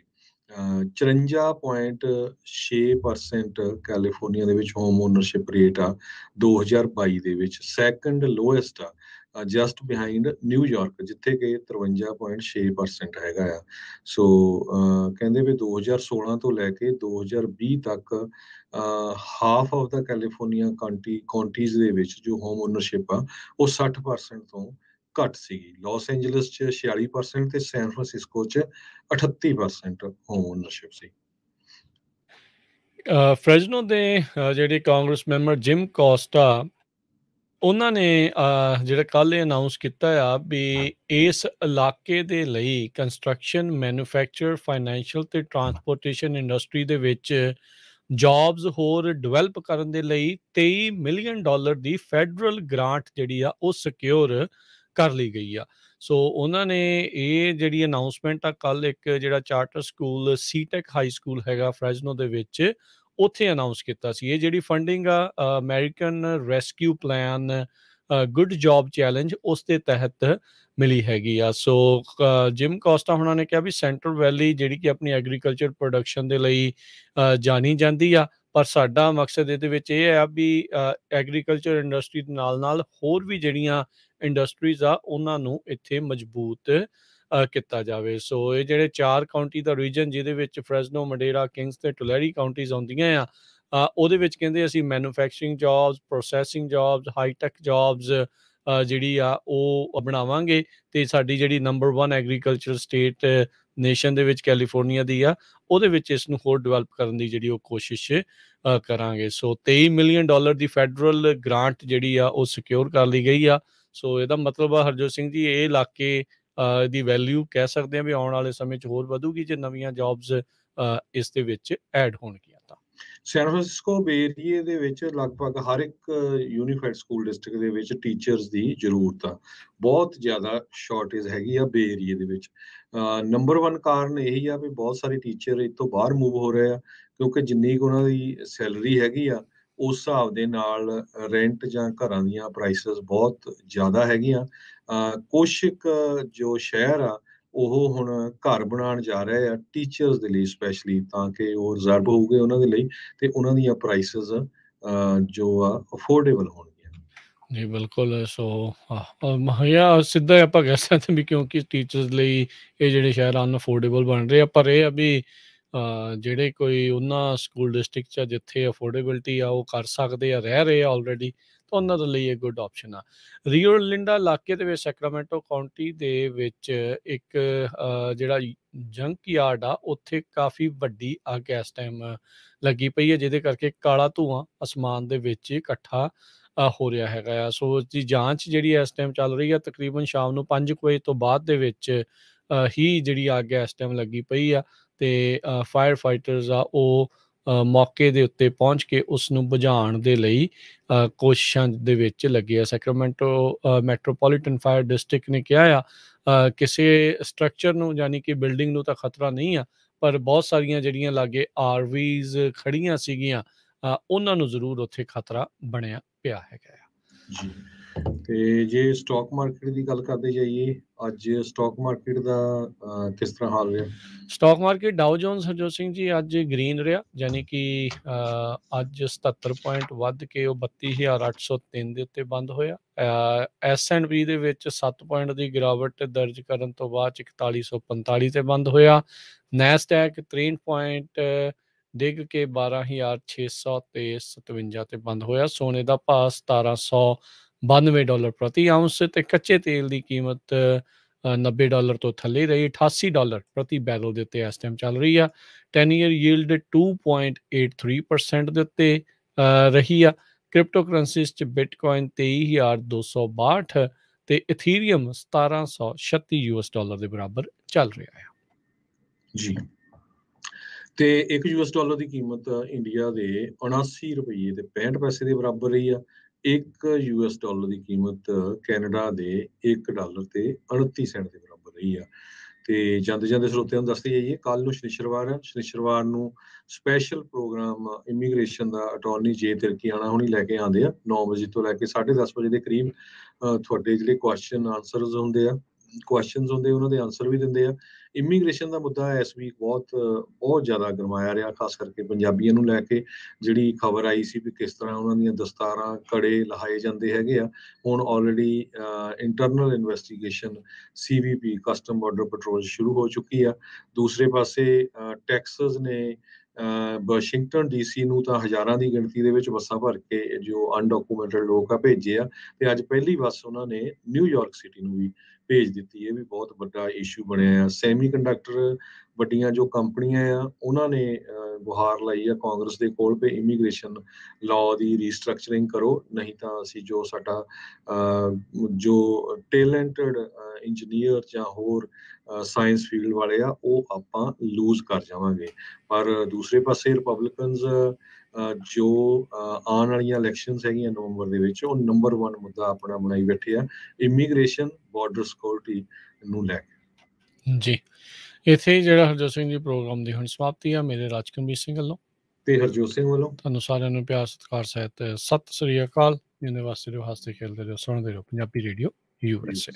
54.6% ਕੈਲੀਫੋਰਨੀਆ ਦੇ ਵਿੱਚ ਹੋਮ ਓਨਰਸ਼ਿਪ ਰੇਟ ਆ 2022 ਦੇ ਵਿੱਚ। ਸੈਕੰਡ ਲੋਐਸਟ ਆ ਜਸਟ ਬਿਹਾਈਂਡ ਨਿਊਯਾਰਕ, ਜਿੱਥੇ ਕਿ 53.6% ਹੈਗਾ ਆ। ਸੋ ਕਹਿੰਦੇ ਵੀ 2016 ਤੋਂ ਲੈ ਕੇ 2020 ਤੱਕ half of the California counties ਦੇ ਵਿੱਚ ਜੋ ਹੋਮ ਓਨਰਸ਼ਿਪ ਆ ਉਹ 60% ਤੋਂ ਘੱਟ ਸੀਗੀ। ਲਾਸ ਐਂਜਲਸ 'ਚ 46% ਤੇ ਸੈਨ ਫਰਾਂਸਿਸਕੋ 'ਚ 38% ਹੋਮ ਓਨਰਸ਼ਿਪ ਸੀ। ਫਰੈਜ਼ਨੋ ਦੇ ਜਿਹੜੇ ਕਾਂਗਰਸ ਮੈਂਬਰ ਜਿਮ ਕੋਸਟਾ, ਉਹਨਾਂ ਨੇ ਜਿਹੜਾ ਕੱਲ੍ਹ ਇਹ ਅਨਾਊਂਸ ਕੀਤਾ ਆ ਵੀ ਇਸ ਇਲਾਕੇ ਦੇ ਲਈ ਕੰਸਟਰਕਸ਼ਨ, ਮੈਨੂਫੈਕਚਰ, ਫਾਈਨੈਂਸ਼ੀਅਲ ਤੇ ਟਰਾਂਸਪੋਰਟੇਸ਼ਨ ਇੰਡਸਟਰੀ ਦੇ ਵਿੱਚ ਜੌਬਸ ਹੋਰ ਡਿਵੈਲਪ ਕਰਨ ਦੇ ਲਈ $23 ਮਿਲੀਅਨ ਦੀ ਫੈਡਰਲ ਗ੍ਰਾਂਟ ਜਿਹੜੀ ਆ ਉਹ ਸਿਕਿਉਰ ਕਰ ਲਈ ਗਈ ਆ। ਸੋ ਉਹਨਾਂ ਨੇ ਇਹ ਜਿਹੜੀ ਅਨਾਊਂਸਮੈਂਟ ਆ ਕੱਲ੍ਹ ਇੱਕ ਜਿਹੜਾ ਚਾਰਟਰ ਸਕੂਲ ਸੀਟੈਕ ਹਾਈ ਸਕੂਲ ਹੈਗਾ ਫਰੈਜ਼ਨੋ ਦੇ ਵਿੱਚ, ਉੱਥੇ ਅਨਾਊਂਸ ਕੀਤਾ ਸੀ। ਇਹ ਜਿਹੜੀ ਫੰਡਿੰਗ ਆ American rescue plan good job challenge ਉਸ ਦੇ ਤਹਿਤ ਮਿਲੀ ਹੈਗੀ ਆ। ਸੋ ਜਿਮ ਕੋਸਟਾ ਹੁਣਾਂ ਨੇ ਕਿਹਾ ਵੀ ਸੈਂਟਰਲ ਵੈਲੀ ਜਿਹੜੀ ਕਿ ਆਪਣੀ ਐਗਰੀਕਲਚਰ ਪ੍ਰੋਡਕਸ਼ਨ ਦੇ ਲਈ ਜਾਣੀ ਜਾਂਦੀ ਆ, ਪਰ ਸਾਡਾ ਮਕਸਦ ਇਹਦੇ ਵਿੱਚ ਇਹ ਆ ਵੀ ਐਗਰੀਕਲਚਰ ਇੰਡਸਟਰੀ ਦੇ ਨਾਲ ਨਾਲ ਹੋਰ ਵੀ ਜਿਹੜੀਆਂ ਇੰਡਸਟਰੀਜ਼ ਆ ਉਹਨਾਂ ਨੂੰ ਇੱਥੇ ਮਜ਼ਬੂਤ ਕੀਤਾ ਜਾਵੇ। ਸੋ ਇਹ ਜਿਹੜੇ 4 ਕਾਉਂਟੀ ਦਾ ਰੀਜਨ ਜਿਹਦੇ ਵਿੱਚ ਫਰੈਜ਼ਨੋ, ਮਡੇਰਾ, ਕਿੰਗਸ ਤੇ ਟੁਲੈਰੀ ਕਾਉਂਟੀਜ਼ ਆਉਂਦੀਆਂ ਆ, ਉਹਦੇ ਵਿੱਚ ਕਹਿੰਦੇ ਅਸੀਂ manufacturing jobs, processing jobs, high tech jobs ਜਿਹੜੀ ਆ ਉਹ ਬਣਾਵਾਂਗੇ, ਤੇ ਸਾਡੀ ਜਿਹੜੀ ਨੰਬਰ 1 ਐਗਰੀਕਲਚਰ ਸਟੇਟ ਨੇਸ਼ਨ ਦੇ ਵਿੱਚ ਕੈਲੀਫੋਰਨੀਆ ਦੀ ਆ, ਉਹਦੇ ਵਿੱਚ ਇਸ ਨੂੰ ਹੋਰ ਡਿਵੈਲਪ ਕਰਨ ਦੀ ਜਿਹੜੀ ਉਹ ਕੋਸ਼ਿਸ਼ ਕਰਾਂਗੇ। ਸੋ $23 ਮਿਲੀਅਨ ਦੀ ਫੈਡਰਲ ਗ੍ਰਾਂਟ ਜਿਹੜੀ ਆ ਉਹ ਸਿਕਿਉਰ ਕਰ ਲਈ ਗਈ ਆ। ਸੋ ਇਹਦਾ ਮਤਲਬ ਆ ਹਰਜੋਤ ਸਿੰਘ ਜੀ, ਇਹ ਇਲਾਕੇ ਦੀ ਵੈਲਿਊ ਕਹਿ ਸਕਦੇ ਹਾਂ ਵੀ ਆਉਣ ਵਾਲੇ ਸਮੇਂ 'ਚ ਹੋਰ ਵਧੂਗੀ ਜੇ ਨਵੀਆਂ ਜੌਬਸ ਇਸ ਦੇ ਵਿੱਚ ਐਡ ਹੋਣਗੀਆਂ ਤਾਂ। ਸੈਨ ਫਰਾਂਸਿਸਕੋ ਬੇ ਏਰੀਏ ਦੇ ਵਿੱਚ ਲਗਭਗ ਹਰ ਇੱਕ ਯੂਨੀਫਾਈਡ ਸਕੂਲ ਡਿਸਟ੍ਰਿਕਟ ਦੇ ਵਿੱਚ ਟੀਚਰਸ ਦੀ ਜ਼ਰੂਰਤ ਆ, ਬਹੁਤ ਜ਼ਿਆਦਾ ਸ਼ਾਰਟੇਜ ਹੈਗੀ ਆ ਬੇ ਏਰੀਏ ਦੇ ਵਿੱਚ। ਨੰਬਰ 1 ਕਾਰਨ ਇਹੀ ਆ ਵੀ ਬਹੁਤ ਸਾਰੇ ਟੀਚਰ ਇੱਥੋਂ ਬਾਹਰ ਮੂਵ ਹੋ ਰਹੇ ਆ, ਕਿਉਂਕਿ ਜਿੰਨੀ ਕੁ ਉਹਨਾਂ ਦੀ ਸੈਲਰੀ ਹੈਗੀ ਆ ਉਸ ਹਿਸਾਬ ਦੇ ਨਾਲ ਰੈਂਟ ਜਾਂ ਘਰਾਂ ਦੀਆਂ ਪ੍ਰਾਈਸਿਸ ਬਹੁਤ ਜ਼ਿਆਦਾ ਹੈਗੀਆਂ। ਕੁਛ ਕੁ ਜੋ ਸ਼ਹਿਰ ਆ ਉਹ ਹੁਣ ਘਰ ਬਣਾਉਣ ਜਾ ਰਹੇ ਆ ਟੀਚਰਸ ਦੇ ਲਈ ਸਪੈਸ਼ਲੀ, ਤਾਂ ਕਿ ਉਹ ਰਿਜ਼ਰਵ ਹੋਊਗੇ ਉਹਨਾਂ ਦੇ ਲਈ ਤੇ ਉਹਨਾਂ ਦੀਆਂ ਪ੍ਰਾਈਸਿਸ ਜੋ ਆ ਅਫੋਰਡੇਬਲ ਹੋਣਗੀਆਂ। ਜੀ ਬਿਲਕੁਲ। ਸੋ ਮੁਹੱਈਆ ਸਿੱਧਾ ਆਪਾਂ ਕਹਿ ਸਕਦੇ ਵੀ ਕਿਉਂਕਿ ਟੀਚਰਸ ਲਈ ਇਹ ਜਿਹੜੇ ਸ਼ਹਿਰ ਅਨਅਫੋਰਡੇਬਲ ਬਣ ਰਹੇ ਆ, ਪਰ ਇਹ ਆ ਵੀ ਜਿਹੜੇ ਕੋਈ ਉਹਨਾਂ ਸਕੂਲ ਡਿਸਟ੍ਰਿਕਟ 'ਚ ਜਿੱਥੇ ਅਫੋਰਡੇਬਿਲਟੀ ਆ ਉਹ ਕਰ ਸਕਦੇ ਆ, ਰਹਿ ਰਹੇ ਆ ਆਲਰੇਡੀ, ਤਾਂ ਉਹਨਾਂ ਦੇ ਲਈ ਇਹ ਗੁੱਡ ਆਪਸ਼ਨ ਆ। ਰੀਓ ਲਿੰਡਾ ਇਲਾਕੇ ਦੇ ਵਿੱਚ ਸੈਕਰਾਮੈਂਟੋ ਕਾਉਂਟੀ ਦੇ ਵਿੱਚ ਇੱਕ ਜਿਹੜਾ ਜੰਕ ਯਾਰਡ ਆ ਉੱਥੇ ਕਾਫੀ ਵੱਡੀ ਅੱਗ ਇਸ ਟਾਈਮ ਲੱਗੀ ਪਈ ਹੈ, ਜਿਹਦੇ ਕਰਕੇ ਕਾਲਾ ਧੂੰਆਂ ਅਸਮਾਨ ਦੇ ਵਿੱਚ ਇਕੱਠਾ ਹੋ ਰਿਹਾ ਹੈਗਾ ਆ। ਸੋ ਉਸ ਦੀ ਜਾਂਚ ਜਿਹੜੀ ਇਸ ਟਾਈਮ ਚੱਲ ਰਹੀ ਆ, ਤਕਰੀਬਨ ਸ਼ਾਮ ਨੂੰ 5 ਵਜੇ ਤੋਂ ਬਾਅਦ ਦੇ ਵਿੱਚ ਹੀ ਜਿਹੜੀ ਅੱਗ ਇਸ ਟਾਈਮ ਲੱਗੀ ਪਈ ਆ, ਅਤੇ ਫਾਇਰ ਫਾਈਟਰਸ ਆ ਉਹ ਮੌਕੇ ਦੇ ਉੱਤੇ ਪਹੁੰਚ ਕੇ ਉਸ ਨੂੰ ਬੁਝਾਉਣ ਦੇ ਲਈ ਕੋਸ਼ਿਸ਼ਾਂ ਦੇ ਵਿੱਚ ਲੱਗੇ ਆ। ਸੈਕਰਾਮੈਂਟੋ ਮੈਟਰੋਪੋਲੀਟਨ ਫਾਇਰ ਡਿਸਟ੍ਰਿਕਟ ਨੇ ਕਿਹਾ ਆ ਕਿਸੇ ਸਟਰਕਚਰ ਨੂੰ ਯਾਨੀ ਕਿ ਬਿਲਡਿੰਗ ਨੂੰ ਤਾਂ ਖਤਰਾ ਨਹੀਂ ਆ, ਪਰ ਬਹੁਤ ਸਾਰੀਆਂ ਜਿਹੜੀਆਂ ਲਾਗੇ ਆਰਵੀਜ਼ ਖੜੀਆਂ ਸੀਗੀਆਂ ਉਹਨਾਂ ਨੂੰ ਜ਼ਰੂਰ ਉੱਥੇ ਖਤਰਾ ਬਣਿਆ ਪਿਆ ਹੈਗਾ ਆ। ਜੀ, ਤੇ ਜੇ ਸਟਾਕ ਮਾਰਕੀਟ ਦੀ ਗੱਲ ਕਰਦੇ ਜਾਈਏ, ਅੱਜ ਸਟਾਕ ਮਾਰਕੀਟ ਦਾ ਕਿਸ ਤਰ੍ਹਾਂ ਹਾਲ ਰਿਹਾ? Stock market Dow Jones Harjot Singh ji ਅੱਜ ਗ੍ਰੀਨ ਰਿਹਾ, ਯਾਨੀ ਕਿ ਅੱਜ 77 ਪੁਆਇੰਟ ਵੱਧ ਕੇ ਉਹ 32,803 ਦੇ ਉੱਤੇ ਬੰਦ ਹੋਇਆ। S&P ਦੇ ਵਿੱਚ 7 ਪੁਆਇੰਟ ਦੀ ਗਿਰਾਵਟ ਦਰਜ ਕਰਨ ਤੋਂ ਬਾਅਦ 4145 ਤੇ ਬੰਦ ਹੋਇਆ। ਨੈਸਡੈਕ 63 ਪੁਆਇੰਟ ਡਿੱਗ ਕੇ 12,657 ਤੇ ਬੰਦ ਹੋਇਆ। ਸੋਨੇ ਦਾ ਭਾਅ $1792 ਪ੍ਰਤੀ ਆਉਂਸ ਤੇ ਕੱਚੇ ਤੇਲ ਦੀ ਕੀਮਤ $90 ਤੋਂ ਥੱਲੇ ਰਹੀ, $88 ਪ੍ਰਤੀ ਬੈਰਲ ਦੇ ਉੱਤੇ ਇਸ ਟਾਈਮ ਚੱਲ ਰਹੀ ਆ। 10 ਈਅਰ ਯੀਲਡ 2.83% ਦੇ ਉੱਤੇ ਰਹੀ ਆ। ਕ੍ਰਿਪਟੋ ਕਰੰਸੀਜ਼ 'ਚ ਬਿਟਕੋਇਨ 23,262 ਤੇ ਇਥੀਰੀਅਮ $1736 ਦੇ ਬਰਾਬਰ ਚੱਲ ਰਿਹਾ ਆ। ਜੀ, ਤੇ $1 ਦੀ ਕੀਮਤ ਇੰਡੀਆ ਦੇ 79 ਰੁਪਏ ਤੇ 65 ਪੈਸੇ ਦੇ ਬਰਾਬਰ ਰਹੀ ਆ। $1 ਦੀ ਕੀਮਤ ਕੈਨੇਡਾ ਦੇ $1 ਤੇ 38 ਸੈਂਟ ਦੇ ਬਰਾਬਰ ਰਹੀ ਆ। ਤੇ ਜਾਂਦੇ ਜਾਂਦੇ ਸਰੋਤਿਆਂ ਨੂੰ ਦੱਸਦੇ ਜਾਈਏ, ਕੱਲ ਨੂੰ ਸ਼ਨੀਚਰਵਾਰ ਆ, ਸ਼ਨੀਚਰਵਾਰ ਨੂੰ ਸਪੈਸ਼ਲ ਪ੍ਰੋਗਰਾਮ ਇਮੀਗ੍ਰੇਸ਼ਨ ਦਾ ਅਟਾਰਨੀ ਜੇ ਤਿਰਕੀਆਣਾ ਹੁਣੀ ਲੈ ਕੇ ਆਉਂਦੇ ਆ 9 ਵਜੇ ਤੋਂ ਲੈ ਕੇ 10:30 ਵਜੇ ਦੇ ਕਰੀਬ। ਤੁਹਾਡੇ ਜਿਹੜੇ ਕੁਐਸਚਨਸ ਹੁੰਦੇ ਉਹਨਾਂ ਦੇ ਆਨਸਰ ਵੀ ਦਿੰਦੇ ਆ। ਇਮੀਗ੍ਰੇਸ਼ਨ ਦਾ ਮੁੱਦਾ ਇਸ ਵੀਕ ਬਹੁਤ ਜ਼ਿਆਦਾ ਗਰਮਾਇਆ ਰਿਹਾ, ਖਾਸ ਕਰਕੇ ਪੰਜਾਬੀਆਂ ਨੂੰ ਲੈ ਕੇ। ਜਿਹੜੀ ਖਬਰ ਆਈ ਸੀ ਵੀ ਕਿਸ ਤਰ੍ਹਾਂ ਉਹਨਾਂ ਦੀਆਂ ਦਸਤਾਰਾਂ ਕੜੇ ਲਹਾਏ ਜਾਂਦੇ ਹੈਗੇ ਆ, ਹੁਣ already internal investigation CBP custom border patrol ਸ਼ੁਰੂ ਹੋ ਚੁੱਕੀ ਆ। ਦੂਸਰੇ ਪਾਸੇ ਟੈਕਸਸ ਨੇ ਵਾਸ਼ਿੰਗਟਨ DC ਨੂੰ ਤਾਂ ਹਜ਼ਾਰਾਂ ਦੀ ਗਿਣਤੀ ਦੇ ਵਿੱਚ ਬੱਸਾਂ ਭਰ ਕੇ ਜੋ ਅਨਡਾਕੂਮੈਂਟਡ ਲੋਕ ਆ ਭੇਜੇ ਆ, ਤੇ ਅੱਜ ਪਹਿਲੀ ਬੱਸ ਉਹਨਾਂ ਨੇ ਨਿਊਯਾਰਕ ਸਿਟੀ ਨੂੰ ਵੀ ਭੇਜ ਦਿੱਤੀ। ਇਹ ਵੀ ਬਹੁਤ ਵੱਡਾ ਇਸ਼ੂ ਬਣਿਆ ਆ। ਸੈਮੀ ਕੰਡਕਟਰ ਵੱਡੀਆਂ ਜੋ ਕੰਪਨੀਆਂ ਆ ਉਹਨਾਂ ਨੇ ਗੁਹਾਰ ਲਾਈ ਆ ਕਾਂਗਰਸ ਦੇ ਕੋਲ ਵੀ ਇਮੀਗ੍ਰੇਸ਼ਨ ਲਾਅ ਦੀ ਰੀਸਟਰਕਚਰਿੰਗ ਕਰੋ, ਨਹੀਂ ਤਾਂ ਅਸੀਂ ਜੋ ਸਾਡਾ ਜੋ ਟੈਲੈਂਟਡ ਇੰਜੀਨੀਅਰ ਜਾਂ ਹੋਰ ਸਾਇੰਸ ਫੀਲਡ ਵਾਲੇ ਆ ਉਹ ਆਪਾਂ ਲੂਜ਼ ਕਰ ਜਾਵਾਂਗੇ। ਪਰ ਦੂਸਰੇ ਪਾਸੇ ਰਿਪਬਲਿਕਨਸ ਜੋ ਆਉਣ ਵਾਲੀਆਂ ਇਲੈਕਸ਼ਨਸ ਹੈਗੀਆਂ ਨਵੰਬਰ ਦੇ ਵਿੱਚ, ਉਹ ਨੰਬਰ 1 ਮੁੱਦਾ ਆਪਣਾ ਬਣਾਈ ਬੈਠੇ ਆ ਇਮੀਗ੍ਰੇਸ਼ਨ ਬਾਰਡਰ ਸਿਕਿਉਰਿਟੀ ਨੂੰ ਲੈ ਕੇ। ਜੀ, ਇੱਥੇ ਜਿਹੜਾ ਹਰਜੋਤ ਸਿੰਘ ਜੀ ਪ੍ਰੋਗਰਾਮ ਦੀ ਹੁਣ ਸਮਾਪਤੀ ਆ। ਮੇਰੇ ਰਾਜਕਮੀਰ ਸਿੰਘ ਵੱਲੋਂ ਤੇ ਹਰਜੋਤ ਸਿੰਘ ਵੱਲੋਂ ਤੁਹਾਨੂੰ ਸਾਰਿਆਂ ਨੂੰ ਪਿਆਰ ਸਤਿਕਾਰ ਸਹਿਤ ਸਤਿ ਸ੍ਰੀ ਅਕਾਲ। ਜਿੰਨੇ ਵਾਸਤੇ ਰਹੋ, ਹੱਸਦੇ ਖੇਲਦੇ ਰਹੋ, ਸੁਣਦੇ ਰਹੋ ਪੰਜਾਬੀ ਰੇਡੀਓ USA।